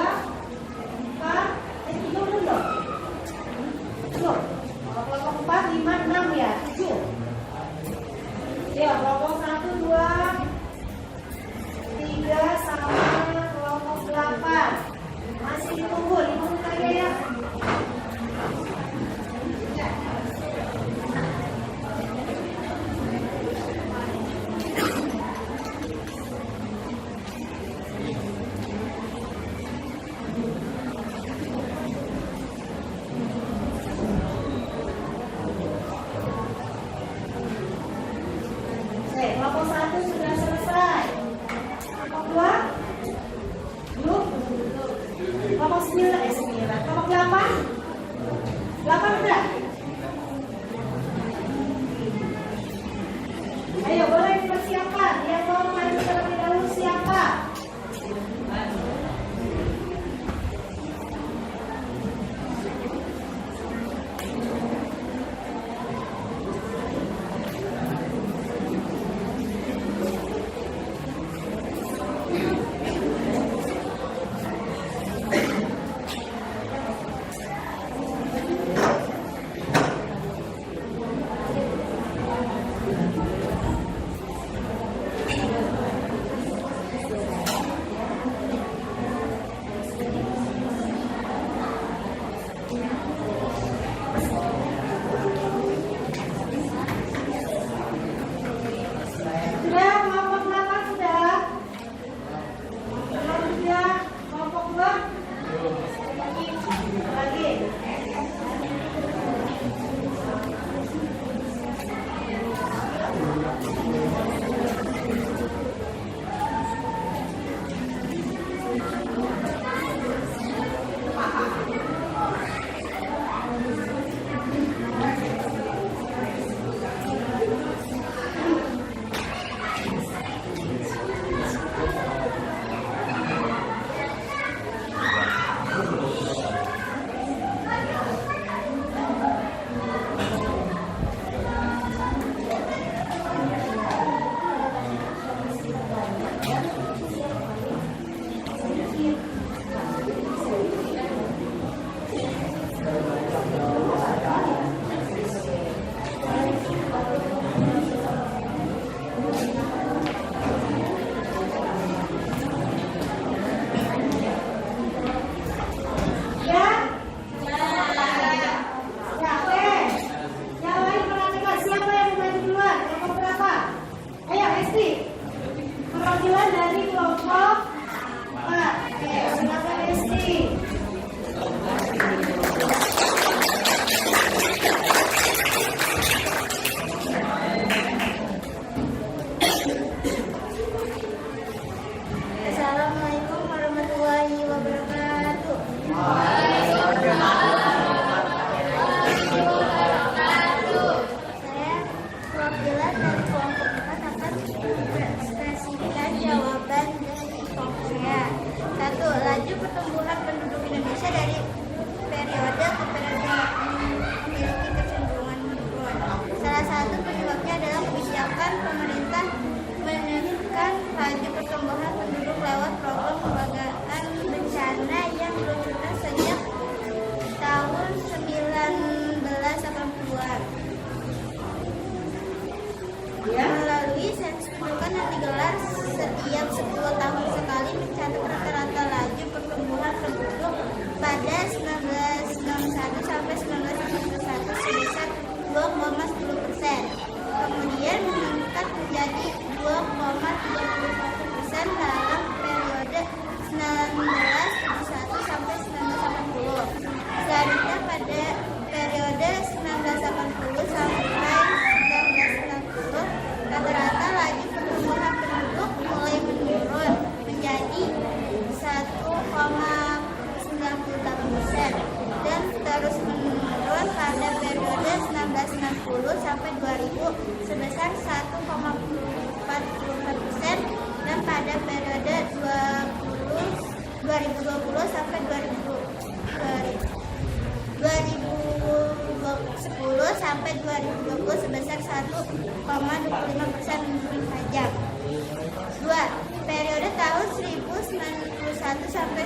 3, 4, 5 belum? Belum. Kelompok 4, 5, 6 ya, 7. Ya, kelompok 1, 2, 3 sama kelompok 8. Masih ditunggu 5 menit lagi ya. Kelompok 1 sudah selesai. Kelompok 2 belum. Kelompok 9. Kelompok 8 udah. Ayo boleh dipersiapkan. Yang mau maju terlebih dahulu siapa? Perwakilan dari kelompok 4. Oke, silakan Esti. Assalamualaikum warahmatullahi wabarakatuh. Saya perwakilan dari kelompok 4 akan mempresentasikan jawaban dari kelompok saya. 1. Laju pertumbuhan penduduk Indonesia dari periode ke periode memiliki kecenderungan menurun. Salah satu penyebabnya adalah kebijakan pemerintah menekan laju pertumbuhan penduduk lewat program pembagaan bencana yang diluncurkan sejak tahun 1980-an. Melalui sensus penduduk yang digelar setiap 10 tahun sekali mencatat rata-rata laju pertumbuhan penduduk pada 1961 sampai 1991 sebesar 2,10%. Kemudian meningkat menjadi 2,31% dalam periode 1971 sampai 1980. Selanjutnya pada periode 1980 sampai 1990 rata-rata laju pertumbuhan penduduk mulai menurun menjadi 1,98% dan terus menurun pada periode 1960 sampai 2000 sebesar 1,44% dan pada periode 2020 sampai 2010 sampai 2020 sebesar 1,25% menurun tajam. 2. Periode tahun 1991 sampai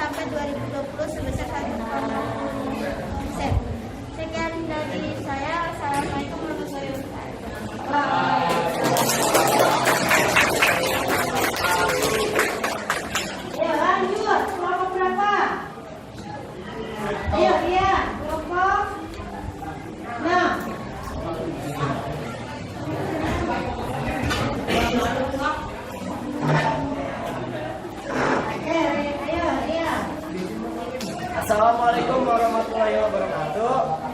sampai 2020 sebesar 1,5%. Sekian dari saya. Assalamualaikum warahmatullahi wabarakatuh. Ya lanjut, kelompok berapa? Ayo dia, kelompok 6. Ayo dia. Assalamualaikum warahmatullahi wabarakatuh.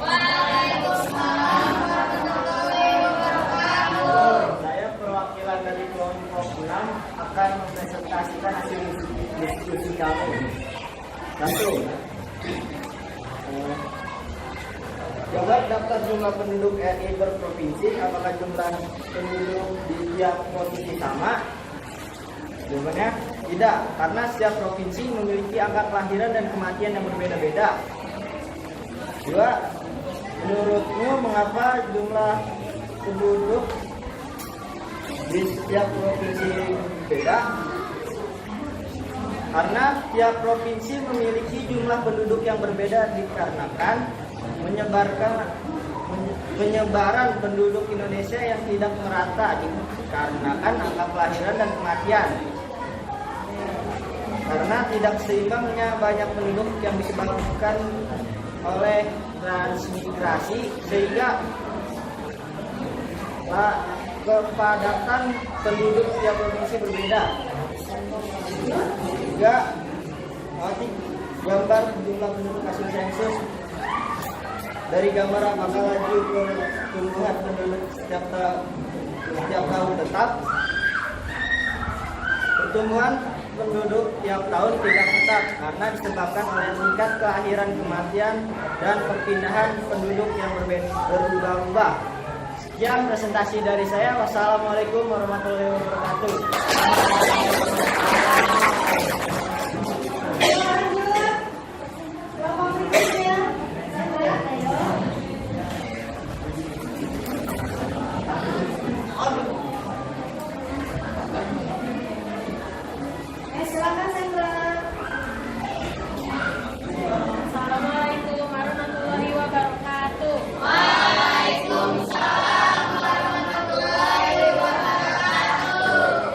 Saya perwakilan dari kelompok 6 akan mempresentasikan hasil diskusi kami. 1. Coba daftar jumlah penduduk RI berprovinsi. Apakah jumlah penduduk di tiap provinsi sama? Jawabannya tidak, karena setiap provinsi memiliki angka kelahiran dan kematian yang berbeda-beda. 2. Menurutmu mengapa jumlah penduduk di setiap provinsi berbeda? Karena tiap provinsi memiliki jumlah penduduk yang berbeda dikarenakan penyebaran penduduk Indonesia yang tidak merata dikarenakan angka kelahiran dan kematian. Karena tidak seimbangnya banyak penduduk yang disebabkan oleh transmigrasi sehingga kepadatan penduduk tiap provinsi berbeda. 3. Gambar jumlah penduduk hasil sensus. Dari gambar apakah laju pertumbuhan penduduk setiap tahun tetap? Pertumbuhan penduduk tiap tahun tidak tetap karena disebabkan oleh tingkat kelahiran, kematian, dan perpindahan penduduk yang berubah-ubah. Sekian presentasi dari saya. Wassalamualaikum warahmatullahi wabarakatuh. Lanjut, kelompok berikutnya. Silakan Sandra. Assalamualaikum warahmatullahi wabarakatuh.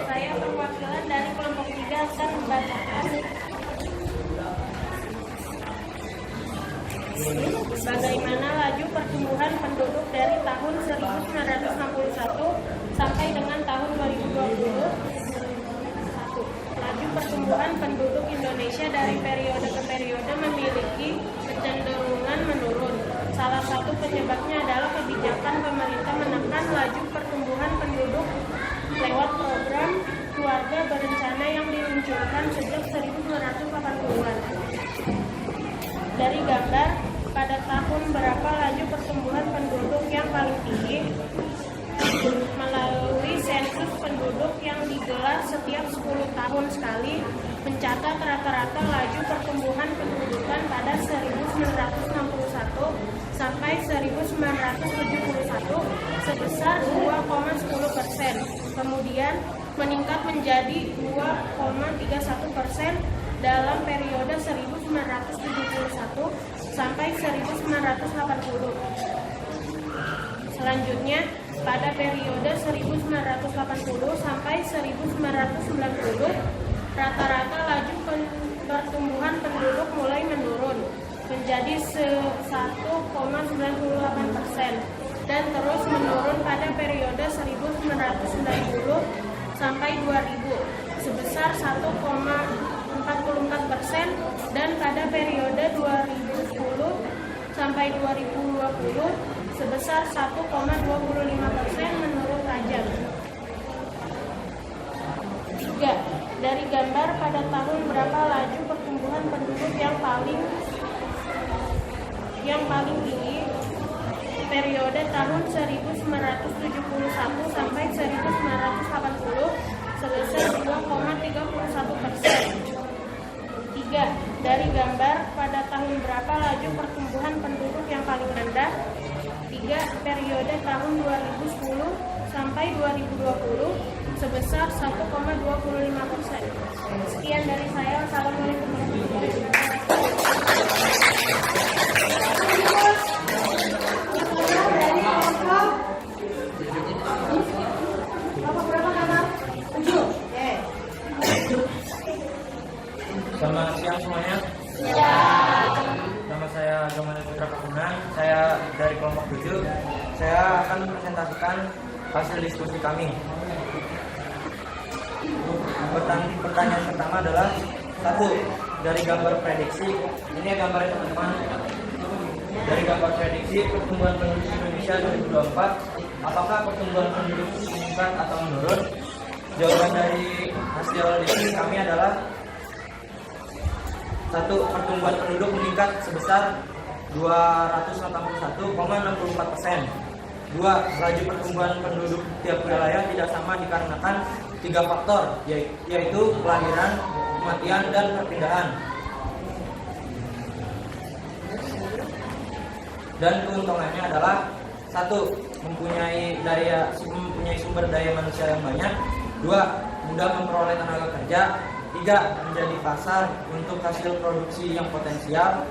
Saya perwakilan dari kelompok 3 akan membacakan bagaimana laju pertumbuhan penduduk dari tahun 1961 sampai dengan tahun 2020. Laju pertumbuhan penduduk Indonesia dari periode ke periode memiliki kecenderungan menurun. Salah satu penyebabnya adalah kebijakan pemerintah menekan laju pertumbuhan penduduk lewat program keluarga berencana yang diluncurkan sejak 1980-an. Dari gambar, pada tahun berapa laju pertumbuhan penduduk yang paling tinggi? Melalui sensus penduduk yang digelar setiap 10 tahun sekali, mencatat rata-rata laju pertumbuhan pendudukan pada 1961 sampai 1971 sebesar 2,10%, kemudian meningkat menjadi 2,31% dalam periode 1971 sampai 1980. Selanjutnya, pada periode 1980 sampai 1990, rata-rata laju pertumbuhan penduduk mulai menurun menjadi 1,98% dan terus menurun pada periode 1990 sampai 2000 sebesar 1,44% dan pada periode 2010 sampai 2020 sebesar 1,25% menurun tajam. 3. Dari gambar, pada tahun berapa laju pertumbuhan penduduk yang paling tinggi? Periode tahun 1971 sampai 1980 sebesar 2,31%. 3. Dari gambar, pada tahun berapa laju pertumbuhan penduduk yang paling rendah? 3. Periode tahun 2010 sampai 2020 sebesar 1,25%. Sekian dari saya. Assalamualaikum warahmatullahi wabarakatuh. Dari kelompok berapa kakak? 7. Oke. Selamat siang semuanya. Nama saya Gamana Putra Kapunan. Saya dari kelompok 7. Saya akan mempresentasikan hasil diskusi kami. Pertanyaan pertama adalah 1. Dari gambar prediksi. Ini gambarnya teman-teman. Dari gambar prediksi pertumbuhan penduduk Indonesia 2024, apakah pertumbuhan penduduk meningkat atau menurun? Jawaban dari hasil diskusi kami adalah 1. Pertumbuhan penduduk meningkat sebesar 281,64%. 2. Laju pertumbuhan penduduk tiap wilayah tidak sama dikarenakan 3 faktor, yaitu kelahiran, kematian, dan perpindahan. Dan keuntungannya adalah 1. Mempunyai sumber daya manusia yang banyak. 2. Mudah memperoleh tenaga kerja. 3. Menjadi pasar untuk hasil produksi yang potensial.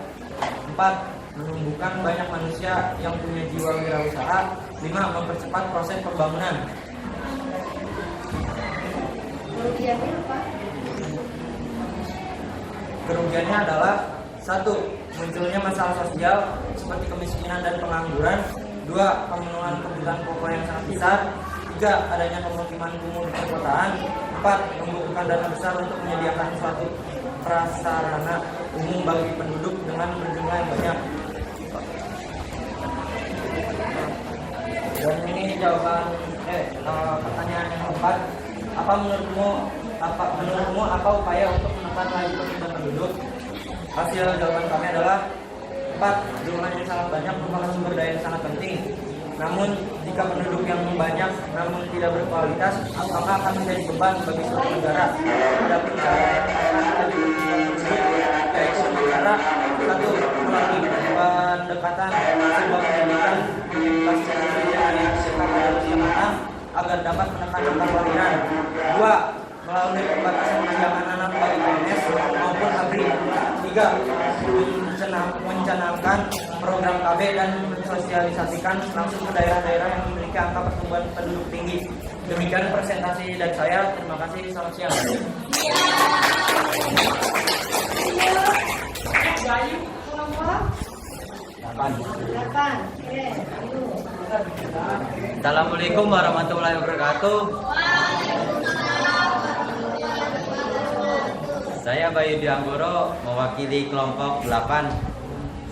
4. Menumbuhkan banyak manusia yang punya jiwa wirausaha. 5. Mempercepat proses pembangunan. Kerugiannya apa? Kerugiannya adalah 1. Munculnya masalah sosial seperti kemiskinan dan pengangguran. 2. Pemenuhan kebutuhan pokok yang sangat besar. 3. Adanya pemukiman kumuh di perkotaan. 4. Membutuhkan dana besar untuk menyediakan suatu prasarana umum bagi penduduk dengan berjumlah yang banyak. Dan ini jawaban pertanyaan yang keempat. Apa menurutmu apa upaya untuk menekan laju pertumbuhan penduduk? Hasil jawaban kami adalah 4. Jumlah yang sangat banyak merupakan sumber daya yang sangat penting. Namun jika penduduk yang banyak namun tidak berkualitas, maka akan menjadi beban bagi suatu negara. Menghadapi cara laju penduduk, yaitu negara 1. Melalui pendekatan sebuah pendidikan edukasi yang dihasilkan pada usia anak agar dapat menekan angka kelahiran. 2. Melalui pembatasan pinjaman anak bagi PNS maupun ABRI. 3. Mencanangkan program KB dan mensosialisasikan langsung ke daerah-daerah yang memiliki angka pertumbuhan penduduk tinggi. Demikian presentasi dari saya. Terima kasih. Selamat siang. Bayu, kelompok 8. Oke, ayo. Assalamualaikum warahmatullahi wabarakatuh. Saya Bayu Dianggoro, mewakili kelompok 8.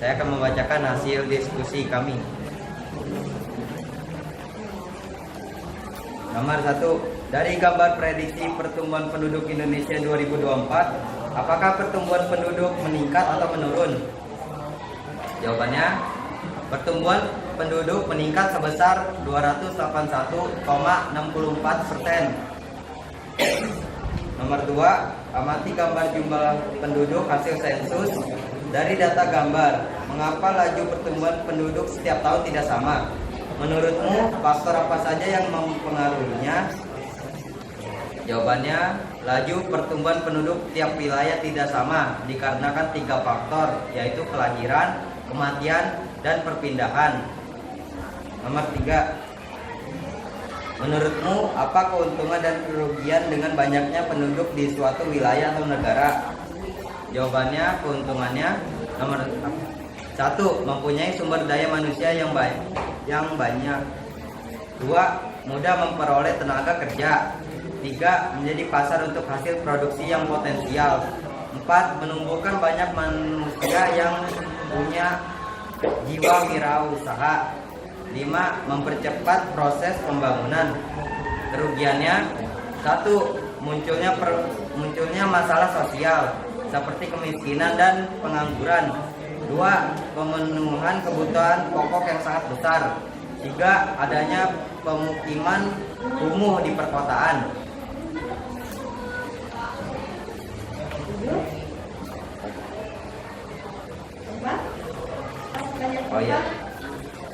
Saya akan membacakan hasil diskusi kami. Nomor 1. Dari gambar prediksi pertumbuhan penduduk Indonesia 2024, apakah pertumbuhan penduduk meningkat atau menurun? Jawabannya, pertumbuhan penduduk meningkat sebesar 281,64%. Nomor 2. Amati gambar jumlah penduduk hasil sensus. Dari data gambar, mengapa laju pertumbuhan penduduk setiap tahun tidak sama? Menurutmu, faktor apa saja yang mempengaruhinya? Jawabannya, laju pertumbuhan penduduk tiap wilayah tidak sama dikarenakan 3 faktor, yaitu kelahiran, kematian, dan perpindahan. Nomor 3. Menurutmu, apa keuntungan dan kerugian dengan banyaknya penduduk di suatu wilayah atau negara? Jawabannya, keuntungannya nomor 1. Mempunyai sumber daya manusia yang banyak. 2. Mudah memperoleh tenaga kerja. 3. Menjadi pasar untuk hasil produksi yang potensial. 4. Menumbuhkan banyak manusia yang punya jiwa wirausaha. 5. Mempercepat proses pembangunan. Kerugiannya, 1. Munculnya masalah sosial seperti kemiskinan dan pengangguran. 2. Pemenuhan kebutuhan pokok yang sangat besar. 3. Adanya pemukiman kumuh di perkotaan. Oh ya.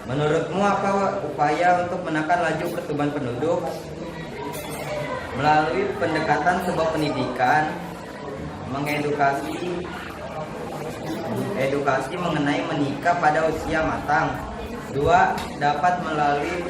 Menurutmu apa upaya untuk menekan laju pertumbuhan penduduk? Melalui pendekatan sebuah pendidikan, mengedukasi edukasi mengenai menikah pada usia matang. 2. Dapat melalui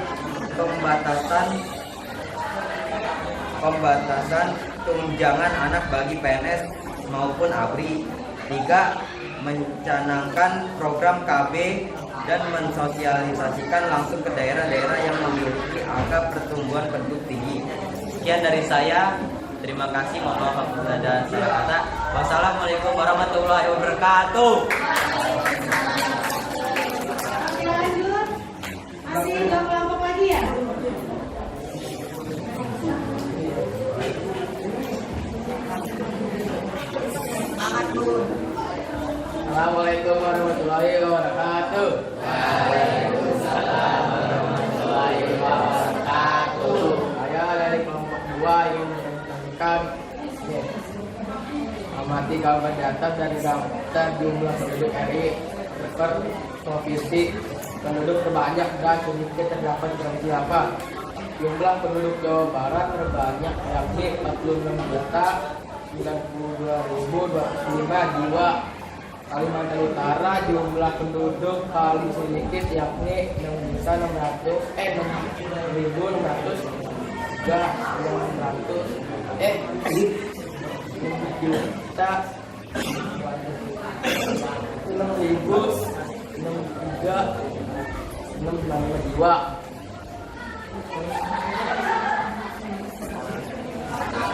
pembatasan tunjangan anak bagi PNS maupun ABRI. 3. Mencanangkan program KB dan mensosialisasikan langsung ke daerah-daerah yang memiliki angka pertumbuhan penduduk tinggi. Sekian dari saya. Terima kasih. Mohon maaf apabila ada salah kata. Wassalamualaikum warahmatullahi wabarakatuh. Oke, lanjut. Masih 2 kelompok lagi ya? Assalamualaikum warahmatullahi wabarakatuh. Waalaikumsalam warahmatullahi wabarakatuh. Saya dari kelompok 2 ingin menyampaikan amati gambar data dari daftar jumlah penduduk RI per provinsi. Penduduk terbanyak dan sedikit terdapat di provinsi apa? Jumlah penduduk Jawa Barat terbanyak yakni 46.092.205 jiwa. Kalimantan Utara jumlah penduduk paling sedikit yakni 6.600 jiwa.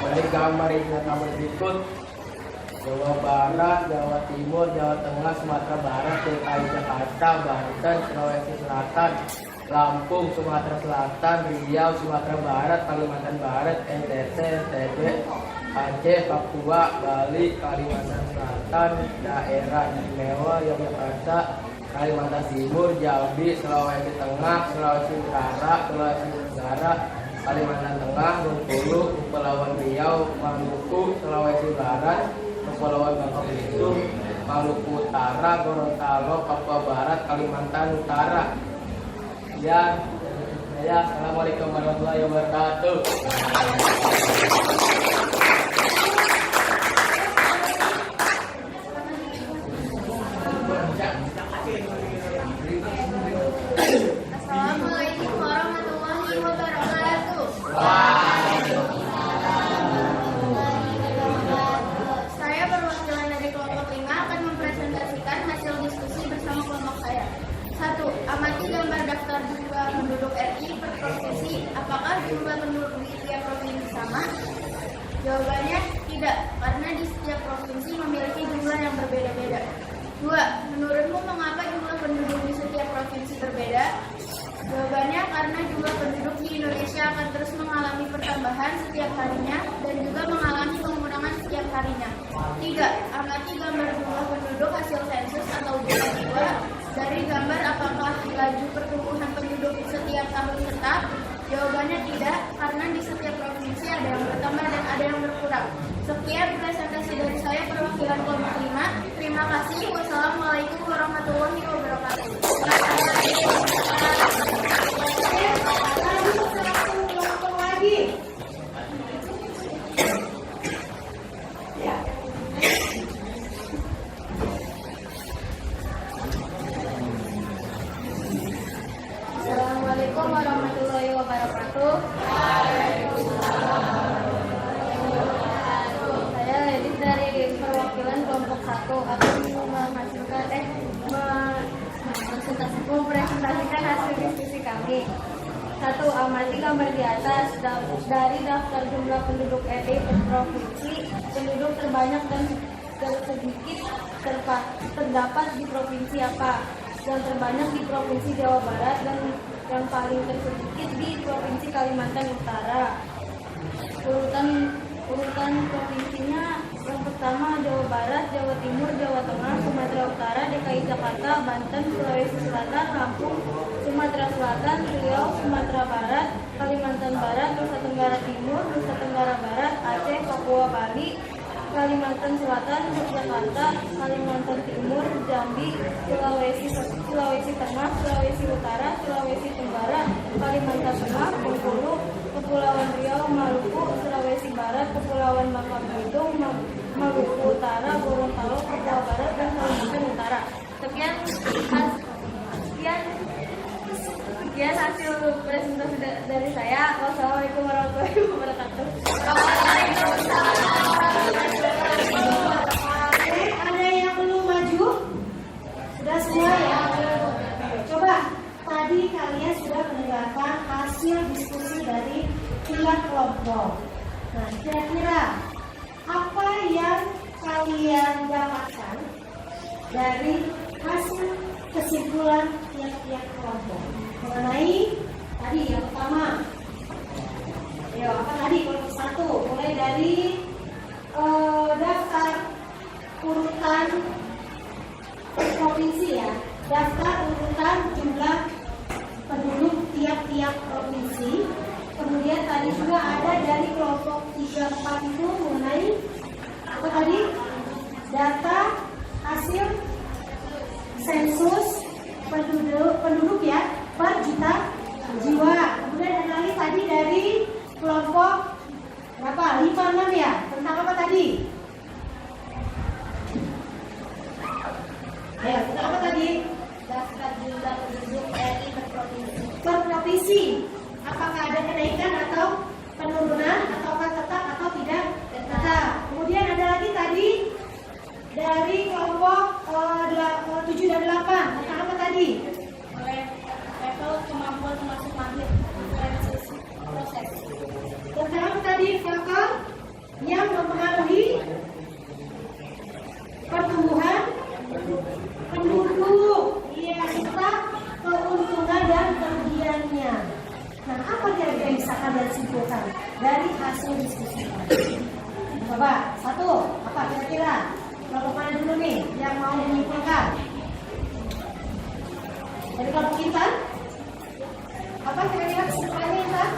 Dari gambar ini gambar berikut, Jawa Barat, Jawa Timur, Jawa Tengah, Sumatera Barat, DKI Jakarta, Banten, Sulawesi Selatan, Lampung, Sumatera Selatan, Riau, Sumatera Barat, Kalimantan Barat, NTT, NTB, Aceh, Papua, Bali, Kalimantan Selatan, Daerah Istimewa Yogyakarta, Kalimantan Timur, Jambi, Sulawesi Tengah, Sulawesi Utara, Sulawesi Tenggara, Kalimantan Tengah, Bengkulu, Kepulauan Riau, Maluku, Sulawesi Barat, Kepulauan Bangka Belitung, Maluku Utara, Gorontalo, Papua Barat, Kalimantan Utara. Ya, Assalamualaikum warahmatullahi wabarakatuh. Assalamualaikum warahmatullahi wabarakatuh. Saya perwakilan dari kelompok 5 akan mempresentasikan hasil diskusi bersama kelompok saya. 1. Amati gambar daftar jumlah penduduk RI per provinsi. Apakah jumlah penduduk di setiap provinsi sama? Jawabannya tidak, karena di setiap provinsi memiliki jumlah yang berbeda-beda. 2. Menurutmu mengapa jumlah penduduk di setiap provinsi berbeda? Jawabannya karena jumlah penduduk di Indonesia akan terus mengalami pertambahan setiap harinya dan juga mengalami pengurangan setiap harinya. 3. Amati gambar jumlah penduduk hasil sensus atau jiwa. Dari gambar apakah laju pertumbuhan penduduk setiap tahun tetap? Jawabannya tidak, karena di setiap provinsi ada yang bertambah dan ada yang berkurang. Sekian presentasi dari saya perwakilan kelompok 5. Terima kasih. Wassalamualaikum warahmatullahi wabarakatuh. Lanjut ke kelompok lagi. Ya. Assalamualaikum warahmatullahi wabarakatuh. Saya Ledit dari perwakilan kelompok 1 akan mempresentasikan hasil diskusi kami. 1. Amati gambar di atas. Dari daftar jumlah penduduk RI per provinsi, penduduk terbanyak dan tersedikit terdapat di provinsi apa? Yang terbanyak di Provinsi Jawa Barat dan yang paling tersedikit di Provinsi Kalimantan Utara. Urutan provinsinya yang pertama Jawa Barat, Jawa Timur, Jawa Tengah, Sumatera Utara, DKI Jakarta, Banten, Sulawesi Selatan, Lampung, Sumatera Selatan, Riau, Sumatera Barat, Kalimantan Barat, Nusa Tenggara Timur, Nusa Tenggara Barat, Aceh, Papua, Bali, Kalimantan Selatan, Yogyakarta, Kalimantan Timur, Jambi, Sulawesi Tengah, Sulawesi Utara, Sulawesi Tenggara, Kalimantan Tengah, Bengkulu, Kepulauan Riau, Maluku, Sulawesi Barat, Kepulauan Bangka Belitung, Maluku Utara, Gorontalo, Papua Barat, dan Kalimantan Utara. Sekian hasil presentasi dari saya. Wassalamualaikum warahmatullahi wabarakatuh. Oke, ada yang belum maju? Sudah semua ya? Coba, tadi kalian sudah mendengarkan hasil diskusi dari tiga kelompok. Nah, kira-kira apa yang kalian dapatkan dari hasil kesimpulan tiap-tiap kelompok mengenai tadi yang pertama? Ya, apa tadi kelompok 1? Mulai dari daftar urutan provinsi ya, daftar urutan jumlah penduduk tiap-tiap provinsi. Kemudian tadi juga ada dari kelompok 3-4 itu mengenai apa tadi? Data hasil sensus penduduk ya per juta jiwa. Kemudian ada lagi tadi dari kelompok berapa? 5-6 ya. Tentang apa tadi? Ayo, tentang apa tadi? Daftar jumlah penduduk RI per provinsi. Per provinsi. Apakah ada kenaikan atau penurunan, ataukah tetap atau tidak tetap? Kemudian ada lagi tadi dari kelompok 7 dan 8. Tentang apa tadi? Level kemampuan termasuk mahir proses. Tentang apa tadi? Faktor yang mempengaruhi pertumbuhan penduduk. Iya, serta keuntungan dan kerugiannya. Nah, apa kira-kira bisa kalian simpulkan dari hasil diskusi? Coba, 1, apa kira-kira? Kelompok mana dulu nih yang mau menyimpulkan? Dari kelompok Intan? Apa kira-kira kesimpulannya, Intan?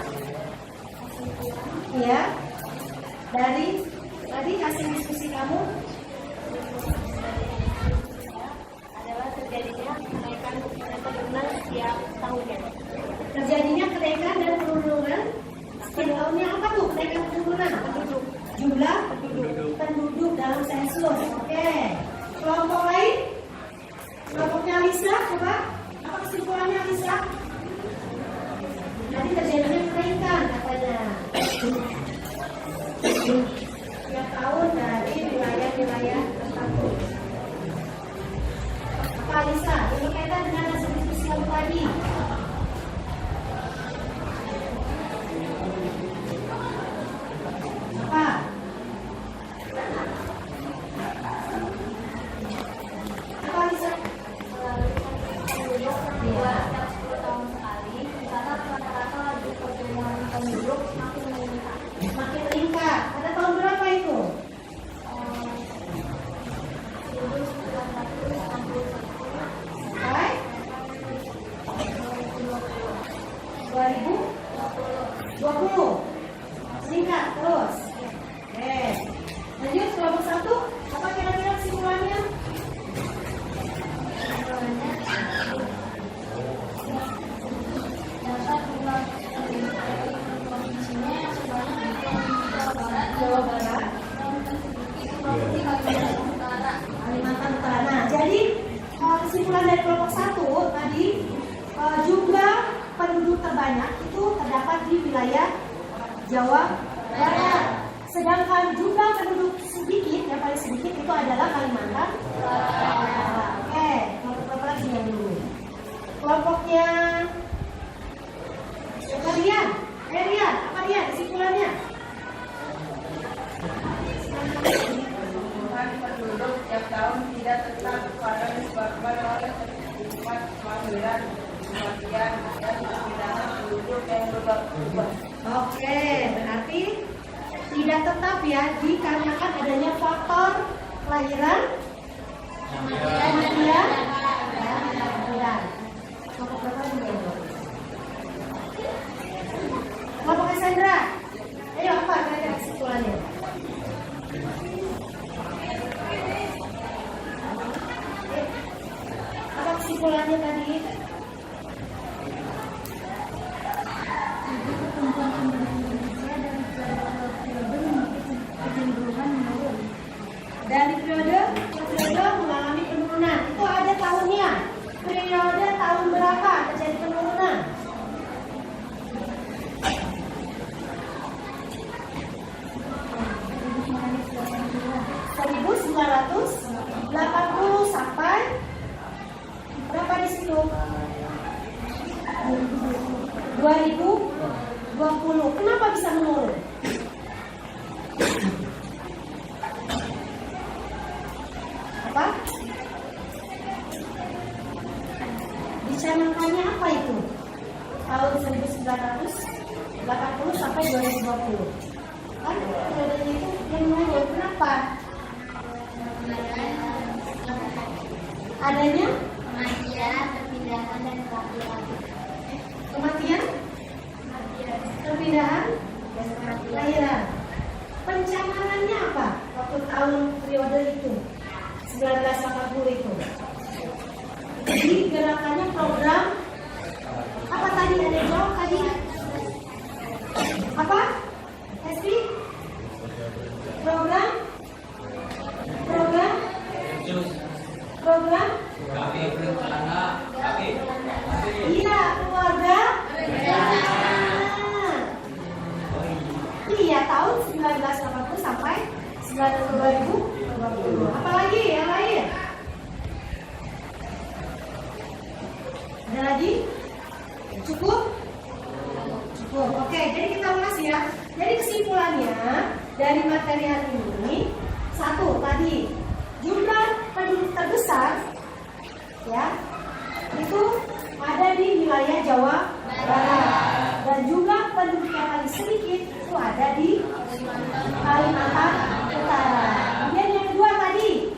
Iya. Dari tadi hasil diskusi kamu? Adalah terjadinya kenaikan dan penurunan setiap tahunnya. Terjadinya kenaikan dan penurunan setiap tahunnya. Apa tuh kenaikan penurunan? Penduduk. Jumlah penduduk dalam sensus. Oke. Kelompok lain? Kelompoknya Lisa, coba. Apa kesimpulannya Lisa? Nanti terjadinya kenaikan katanya. Setiap tahun dari wilayah-wilayah tertentu. Apa Lisa? Ini kaitan dengan hasil diskusi yang tadi. Apa? Apa Lisa? Penduduk berjumlah setiap 10 tahun sekali, karena rata-rata laju pertumbuhan penduduk makin meningkat. Makin meningkat. Pada tahun berapa itu? 2020. Meningkat terus. Oke. Lanjut kelompok 1. Apa kira-kira kesimpulannya? Data jumlah penduduk provinsinya sebanyak Jawa Barat, provinsi Kalimantan Utara. Kalimantan Utara. Nah, jadi kesimpulan dari kelompok 1 tadi jumlah penduduk terbanyak itu terdapat di wilayah Jawa Barat. Sedangkan jumlah penduduk sedikit, yang paling sedikit itu adalah Kalimantan Utara. Oke, kelompok lagi yang dulu. Kelompoknya Rian, apa Rian kesimpulannya? Pertumbuhan penduduk tiap tahun tidak tetap karena disebabkan oleh tingkat kemahiran, kematian, dan perpindahan penduduk yang berubah-ubah. Oke, berarti tidak tetap ya dikarenakan adanya faktor kelahiran, kematian, dan kelahiran. Kelompok berapa ini? Kelompok Sandra, ayo apa kira-kira kesimpulannya? Apa kesimpulannya tadi? Pertumbuhan penduduk Indonesia dari beberapa periode menunjukkan kecenderungan menurun. 2020. Kenapa bisa menurun? Apa? Dicanangkannya apa itu? Tahun 1980 sampai 2020. Kan periodenya itu yang menurun. Kenapa? Adanya Kematian, perpindahan, dan kelahiran. kematian, perpindahan, kelahiran. Pencanangannya apa? Waktu tahun periode itu 1980 itu. Jadi gerakannya program apa tadi? Ada yang jawab tadi? Apa? Hesti? Program? Iya, keluarga. Iya, tahun 1980 sampai 2020. Apalagi yang lain? Ada lagi? Cukup? Cukup. Oke, jadi kita ulas ya. Jadi kesimpulannya dari materi hari ini, satu tadi jumlah penduduk terbesar ya itu ada di wilayah Jawa Barat dan jumlah penduduk yang paling sedikit itu ada di Kalimantan Utara. Kemudian yang kedua tadi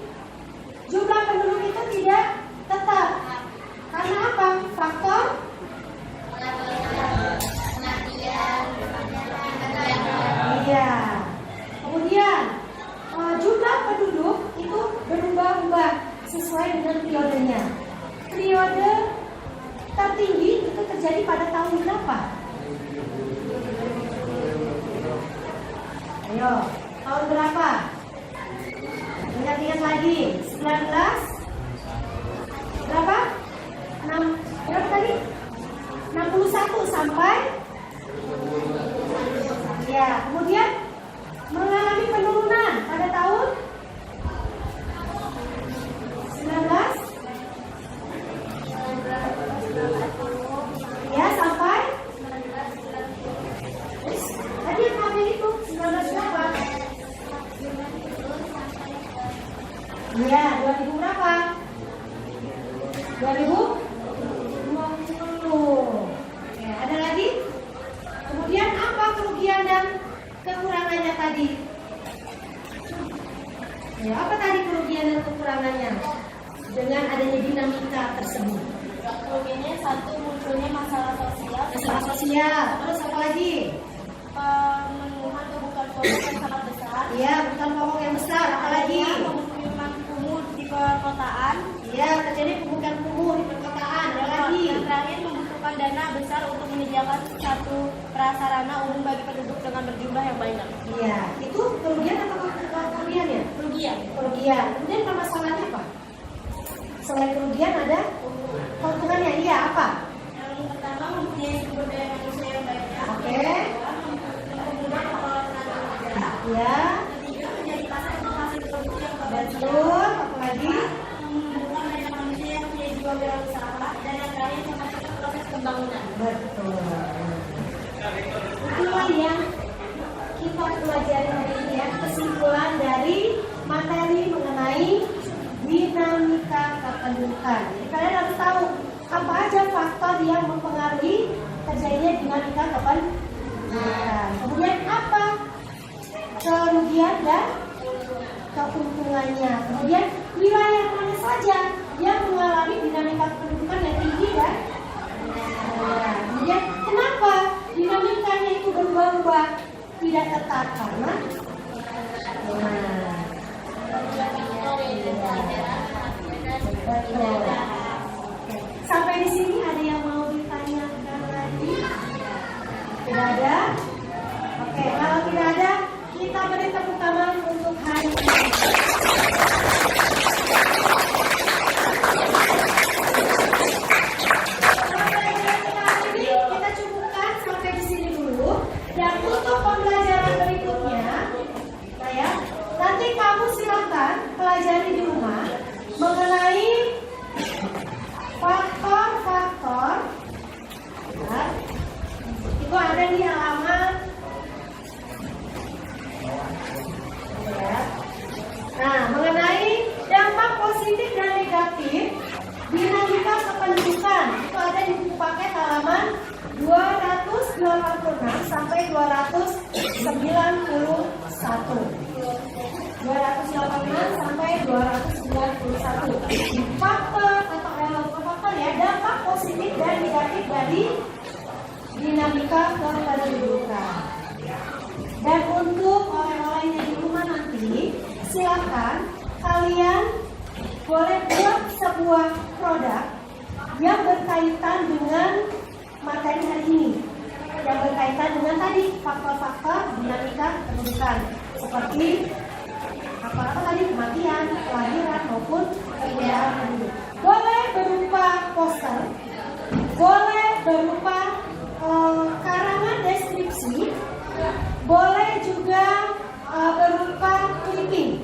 jumlah penduduk itu tidak tetap karena apa? Faktor iya. Kemudian jumlah penduduk itu berubah-ubah sesuai dengan periodenya. Periode tertinggi itu terjadi pada tahun berapa? Ayo, tahun berapa? Ingat-ingat lagi. 19 berapa? 6 berapa tadi? 61 sampai ya, kemudian mengalami penurunan pada tahun 19 ya sampai tadi yang kami itu 19 berapa? Ya, 2000 berapa? 2020. Ya, ada lagi? Kemudian apa kerugian dan kekurangannya tadi? Ya, apa tadi kerugian dan kekurangannya dengan adanya dinamika tersebut? Kerugiannya satu, munculnya masalah sosial. Masalah sosial. Terus apa lagi? Pemenuhan kebutuhan pokok yang sangat besar. Ya, bukan pokok yang besar. Apalagi? Pemukiman kumuh di perkotaan. Ya, terjadi pemukiman kumuh di perkotaan. Ada lagi? Yang terakhir, membutuhkan dana besar untuk menyediakan satu prasarana umum bagi penduduk dengan berjumlah yang banyak. Iya, itu kerugian atau kerugian ya? Kerugian. Kerugian. Kemudian permasalahannya apa? Selain kerugian ada keuntungannya. Iya, apa? Yang pertama, mempunyai sumber daya manusia yang banyak. Oke. Kemudian pengelolaan tenaga kerja. Ya. Ketiga, menjadi pasar untuk hasil produksi yang berkelanjutan. Betul. Apa lagi? Membutuhkan banyak manusia yang punya jiwa wirausaha. Dan yang terakhir, mempercepat proses pembangunan. Betul. Itulah yang kita pelajari hari ini ya, kesimpulan dari materi mengenai dinamika kependudukan. Jadi kalian harus tahu apa aja faktor yang mempengaruhi terjadinya dinamika kependudukan. Kemudian apa kerugian dan keuntungannya. Kemudian wilayah mana saja yang mengalami dinamika kependudukan yang tinggi dan rendah. Kemudian kenapa dinamikanya itu berubah-ubah, tidak tetap karena betul. Sampai di sini ada yang mau ditanyakan lagi? Tidak ada? Oke, kalau tidak ada, kita beri tepuk tangan untuk hari ini. Kita cukupkan sampai di sini dulu. Dan untuk pembelajaran berikutnya, nah ya, nanti kamu silakan pelajari di rumah mengenai faktor-faktor ya, ada di halaman ya. Nah, mengenai dampak positif dan negatif dinamika kependudukan itu ada di buku paket halaman 286 sampai 291. 286 sampai 291. Faktor ya, dampak positif dan negatif dari dinamika kependudukan. Dan untuk oleh-olehnya di rumah nanti, silakan kalian boleh buat sebuah produk yang berkaitan dengan materi hari ini, yang berkaitan dengan tadi faktor-faktor dinamika kependudukan seperti apa tadi, kematian, kelahiran maupun kepindahan penduduk. Boleh berupa poster, boleh berupa karangan deskripsi, boleh juga berupa clipping.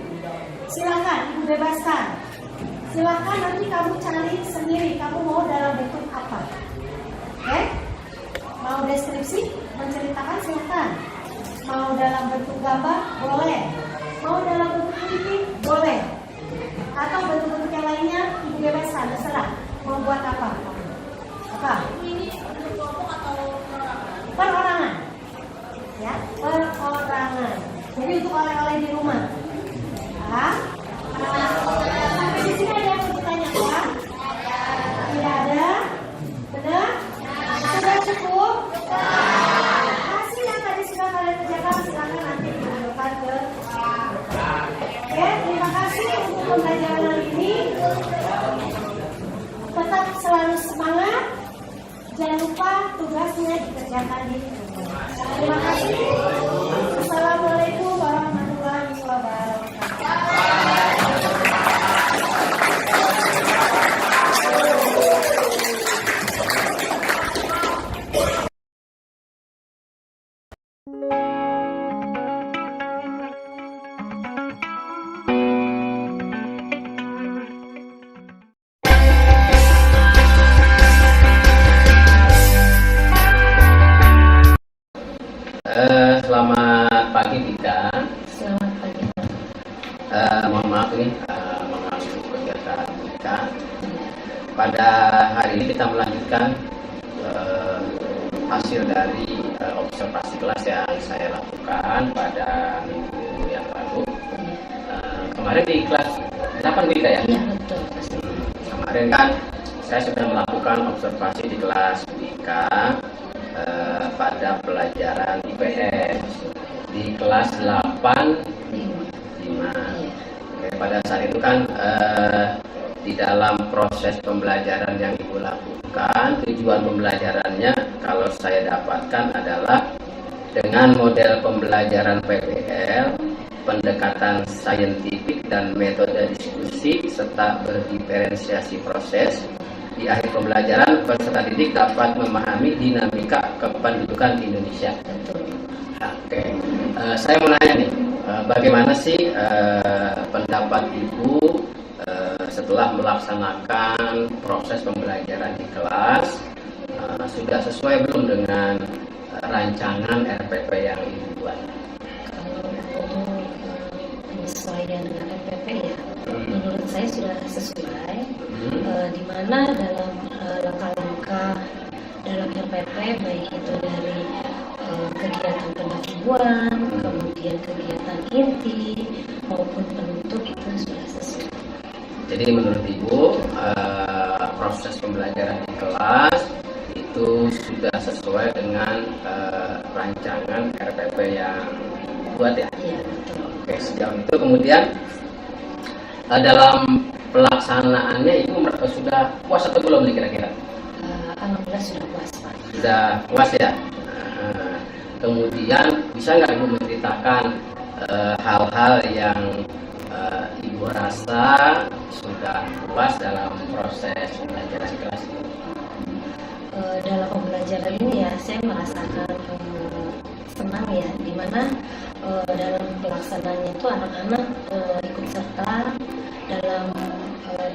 Silakan Ibu bebaskan. Silakan nanti kamu cari sendiri, kamu mau dalam bentuk apa. Oke? Mau deskripsi, menceritakan silakan. Mau dalam bentuk gambar, boleh. Mau dalam bentuk clipping, boleh. Atau bentuk-bentuk yang lainnya, Ibu bebaskan, terserah. Mau buat apa? Apa? Ini untuk kelompok atau Perorangan. Ya, perorangan. Jadi untuk oleh-oleh di rumah. Ya. Sampai di sini ada yang mau ditanyakan? Tidak ada? Benar? Sudah cukup? Hasil yang tadi sudah kalian kerjakan silakan nanti ditunjukkan ke. Oke, terima kasih untuk pembelajaran hari ini. Tetap selalu semangat. Jangan lupa tugasnya dikerjakan di rumah. Terima kasih. Assalamualaikum warahmatullahi wabarakatuh. Selamat pagi Tika. Selamat pagi. Mohon maaf nih mengganggu kegiatan Tika. Pada hari ini kita melanjutkan hasil dari observasi kelas yang saya lakukan pada minggu yang lalu. Kemarin di kelas 8 Tika ya? Iya betul. Kemarin kan saya sudah melakukan observasi di kelas Tika pada pelajaran IPS di kelas 8 5. Oke, pada saat itu kan di dalam proses pembelajaran yang Ibu lakukan, tujuan pembelajarannya kalau saya dapatkan adalah dengan model pembelajaran PBL, pendekatan saintifik dan metode diskusi serta berdiferensiasi proses. Di akhir pembelajaran, peserta didik dapat memahami dinamika kependudukan di Indonesia. Oke, saya mau nanya nih, bagaimana sih pendapat Ibu setelah melaksanakan proses pembelajaran di kelas? Sudah sesuai belum dengan rancangan RPP yang Ibu buat? Kalau untuk penyesuaian dengan RPP ya, menurut saya sudah sesuai. Di mana dalam langkah-langkah dalam RPP baik itu dari kegiatan pendahuluan, kemudian kegiatan inti maupun penutup itu sudah sesuai. Jadi menurut Ibu proses pembelajaran di kelas itu sudah sesuai dengan rancangan RPP yang dibuat ya? Iya betul. Oke, sejauh itu kemudian dalam pelaksanaannya Ibu sudah puas atau belum nih kira-kira? Alhamdulillah sudah puas Pak. Sudah puas ya? Kemudian bisa nggak Ibu menceritakan hal-hal yang Ibu rasa sudah puas dalam proses pembelajaran kelas ini? Dalam pembelajaran ini ya saya merasakan senang ya, dimana dalam pelaksanaannya itu anak-anak ikut serta dalam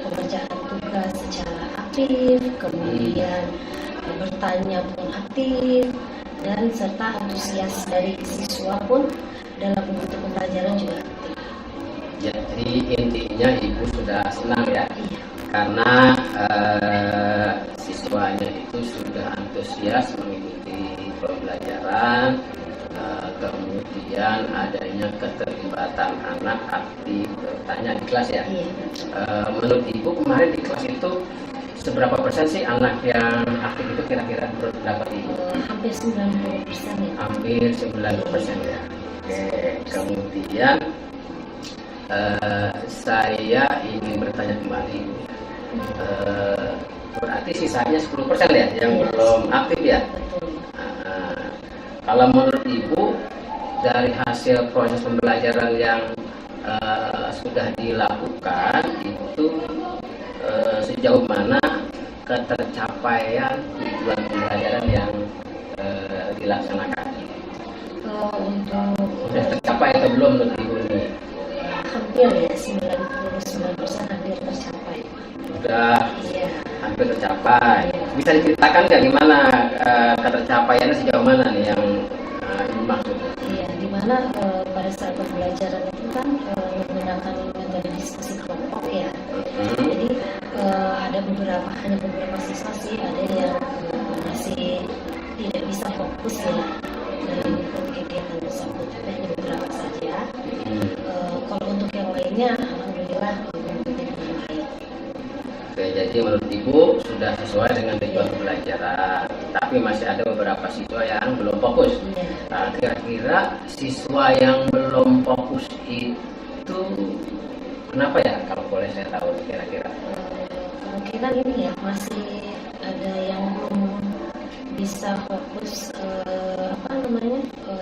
pengerjaan tugas secara aktif, kemudian bertanya pun aktif, dan serta antusias dari siswa pun dalam mengikuti pembelajaran juga aktif. Jadi intinya ibu sudah senang ya, Iya. karena siswanya itu sudah antusias mengikuti pembelajaran, kemudian adanya keterlibatan anak aktif bertanya di kelas ya. Iya. Menurut ibu kemarin di kelas itu seberapa persen sih anak yang aktif itu kira-kira berpendapat ibu? Hampir 90% ya. Hampir 90% ya. Oke, kemudian saya ingin bertanya kembali, berarti sisanya 10% ya yang belum aktif ya? Betul. Kalau menurut ibu dari hasil proses pembelajaran yang sudah dilakukan itu sejauh mana ketercapaian tujuan pembelajaran yang dilaksanakan? Untuk Sudah tercapai atau belum menurut ibu ini? hampir ya 99% hampir tercapai. Sudah Iya. hampir tercapai. Bisa diceritakan nggak gimana ketercapaiannya sejauh mana nih yang ibu maksud? Iya, dimana pada saat pembelajaran itu kan menggunakan metode diskusi kelompok ya. Jadi ada hanya beberapa siswa sih ada yang masih tidak bisa fokus ya dalam mengikuti kegiatan tersebut, tapi hanya beberapa saja. Kalau untuk yang lainnya, alhamdulillah mengikuti dengan baik. Oke, jadi menurut ibu sudah sesuai dengan tujuan pembelajaran, tapi masih ada beberapa siswa yang belum fokus. Iya. Nah, kira-kira siswa yang belum fokus itu kenapa ya? Kalau boleh saya tahu kira-kira. Kemungkinan ini ya masih ada yang belum bisa fokus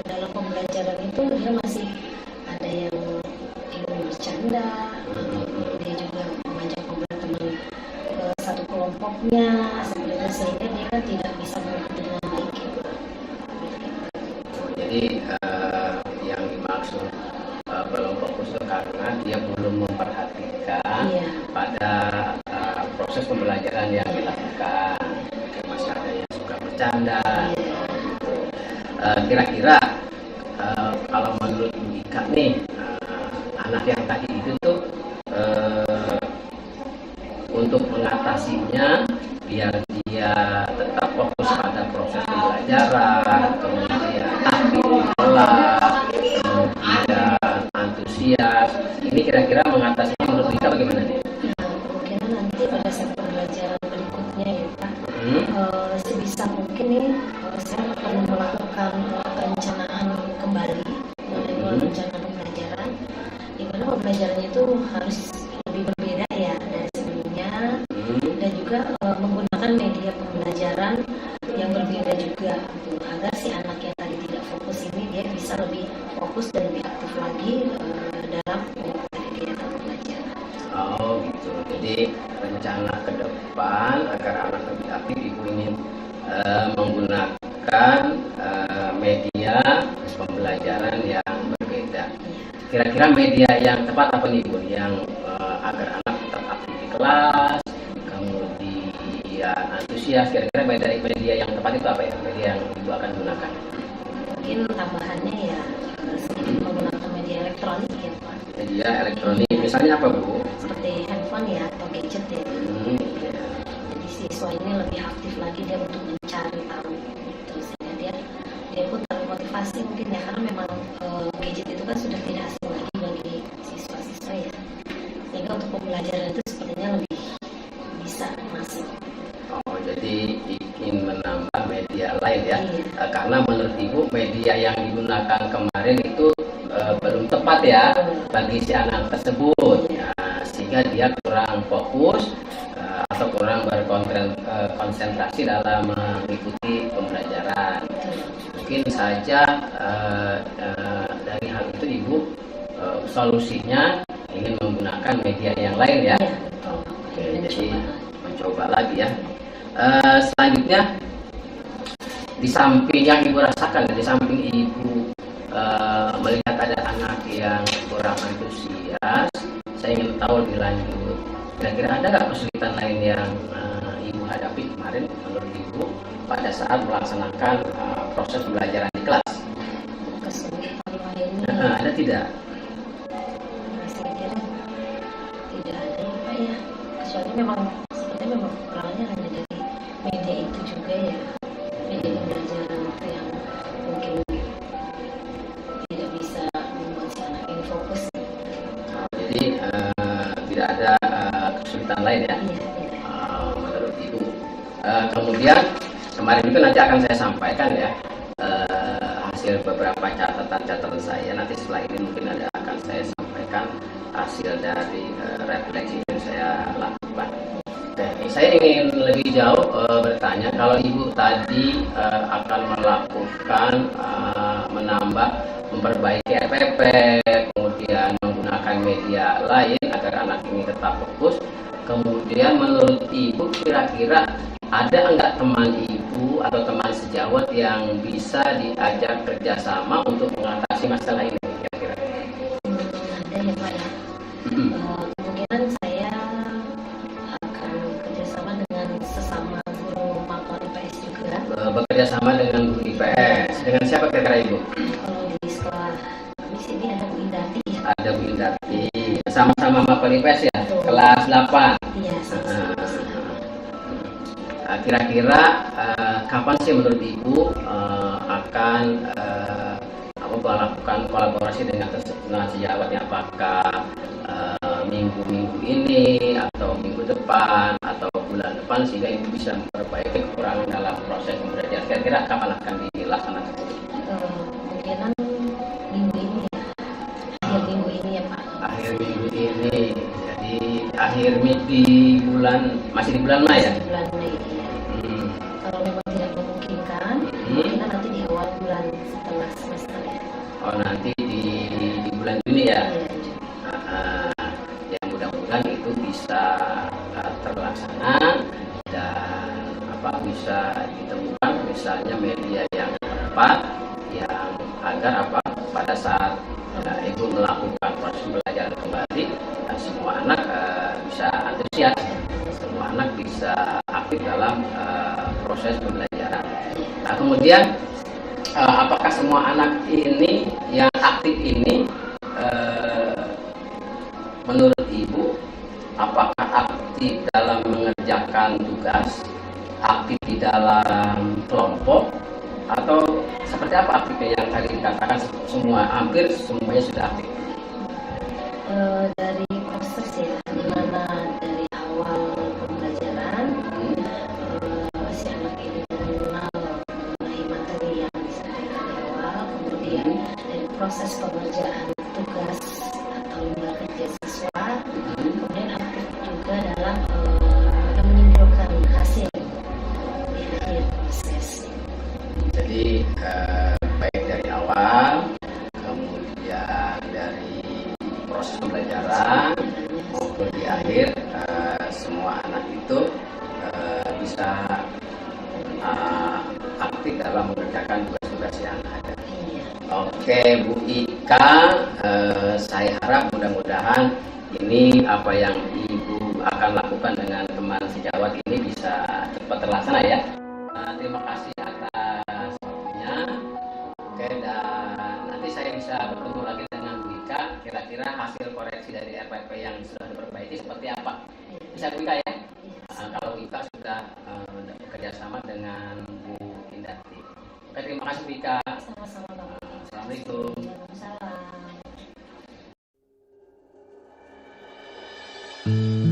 dalam pembelajaran itu, dia masih ada yang ingin bercanda, dia juga mengajak ngobrol teman satu kelompoknya seperti itu, sehingga dia kan tidak bisa mengikuti dengan baik gitu. Jadi yang dimaksud belum fokus itu karena dia belum memperhatikan Iya. pada proses pembelajaran yang dilakukan. Masih ada yang suka bercanda. Gitu. Kira-kira kalau menurut Bu Ika nih, anak yang tadi itu tuh untuk mengatasinya biar dia tetap fokus pada proses pembelajaran, kemudian aktif di kelas, kemudian antusias. Ini kira-kira mengatasinya menurut Ika bagaimana nih? Kemungkinan nanti pada saat pembelajaran berikutnya ya Pak, sebisa mungkin nih saya akan melakukan perencanaan kembali, perencanaan pembelajaran, di mana pembelajarannya itu harus lebih berbeda ya dari sebelumnya, dan juga menggunakan media pembelajaran yang berbeda juga, gitu, agar si anak yang tadi tidak fokus ini dia bisa lebih fokus dan lebih aktif lagi dalam mengikuti kegiatan pembelajaran. Oh gitu. Jadi rencana ke depan agar anak lebih aktif, ibu ingin menggunakan media pembelajaran yang berbeda. Kira-kira media yang tepat apa nih Bu? Yang agar anak tetap aktif di kelas, kemudian antusias. Kira-kira media yang tepat itu apa ya? Media yang ibu akan gunakan? Mungkin tambahannya ya sedikit menggunakan media elektronik ya Pak, Media elektronik, misalnya apa Bu? seperti handphone ya atau gadget ya. Jadi siswa ini lebih aktif lagi dia untuk mencari tahu gitu, sehingga dia pun termotivasi mungkin ya, karena memang gadget itu kan sudah tidak asing lagi bagi siswa-siswa ya, sehingga untuk pembelajaran itu sepertinya lebih bisa masuk. Oh, jadi ingin menambah media lain ya? Iya. Karena menurut ibu media yang digunakan kemarin itu belum tepat ya bagi si anak tersebut, sehingga dia kurang fokus atau kurang berkonsentrasi dalam mengikuti pembelajaran. Mungkin saja dari hal itu ibu solusinya ingin menggunakan media yang lain ya. Oke, jadi mencoba lagi ya. Selanjutnya, di samping yang ibu rasakan, di samping ibu melihat ada anak yang kurang antusias, saya ingin tahu lebih lanjut, kira-kira ada nggak kesulitan lain yang ibu hadapi kemarin menurut ibu pada saat melaksanakan proses pembelajaran di kelas? Kesulitan lainnya Ada tidak? saya kira tidak ada ya Pak ya, kecuali memang sebenarnya memang kekurangannya hanya dari media itu juga ya, media pembelajaran itu yang mungkin tidak bisa membuat si anak ini fokus. Jadi tidak ada kesulitan lain ya? Iya, tidak. Menurut Ibu. Kemudian kemarin itu nanti akan saya sampaikan ya hasil beberapa catatan saya. Nanti setelah ini mungkin akan saya sampaikan hasil dari refleksi yang saya lakukan. Oke, saya ingin lebih jauh bertanya, kalau Ibu tadi akan melakukan menambah, memperbaiki RPP, kemudian menggunakan media lain agar anak ini tetap fokus. Kemudian menurut Ibu kira-kira ada enggak teman Ibu atau teman sejawat yang bisa diajak kerjasama untuk mengatasi masalah ini kira-kira? Ada ya Pak ya. Kemungkinan saya akan kerjasama dengan sesama guru mapel IPS juga. Bekerja sama dengan guru IPS. Dengan siapa kira-kira Ibu? Kalau di sekolah kami sini ada Bu Indati ya. Ada Bu Indarti. Sama-sama mapel IPS ya? Betul. Kelas 8. Iya, Kira-kira kapan sih menurut Ibu akan melakukan kolaborasi dengan sejawatnya? Apakah minggu-minggu ini atau minggu depan atau bulan depan, sehingga Ibu bisa memperbaiki kekurangan dalam proses pembelajaran? Kira-kira kapan akan dilaksanakan? kemungkinan minggu ini ya, akhir minggu ini ya Pak. Akhir minggu ini, jadi akhir di bulan, masih di bulan Mei ya? Bulan Mei ya. Kalau memang tidak memungkinkan, kemungkinan nanti di awal bulan setelah semester ya. Oh, nanti di bulan Juni ya? Iya, Ya mudah-mudahan itu bisa terlaksana dan bisa ditemukan misalnya media yang tepat, yang agar pada saat Ibu melakukan proses pembelajaran kembali, semua anak bisa antusias, semua anak bisa aktif dalam proses pembelajaran. Nah, kemudian apakah semua anak ini yang aktif ini menurut Ibu apakah aktif dalam mengerjakan tugas, aktif di dalam kelompok, atau seperti apa aktifnya yang tadi dikatakan hampir semuanya sudah aktif? Dari proses ya, dimana dari awal pembelajaran si anak ini mengenal mengenai materi yang disampaikan di awal, kemudian dari proses pengerjaan tugas atau lembar kerja siswa, kemudian aktif juga dalam menyimpulkan hasil di akhir proses. Jadi baik dari awal, kemudian dari proses pembelajaran maupun di akhir, semua anak itu bisa aktif dalam mengerjakan tugas-tugas yang ada. Oke, Bu Ika, saya harap mudah-mudahan ini apa yang Ibu akan lakukan dengan teman sejawat ini bisa cepat terlaksana ya. Terima kasih atas waktunya. Oke, dan nanti saya bisa bertemu lagi dengan Bu Ika. Kira-kira hasil koreksi dari RPP yang sudah diperbaiki seperti apa? Bisa Bu Ika ya? Kalau Bu Ika sudah bekerja sama dengan Bu Indati. Oke, terima kasih Bu Ika. Sama-sama Bang. Assalamualaikum. Waalaikumsalam.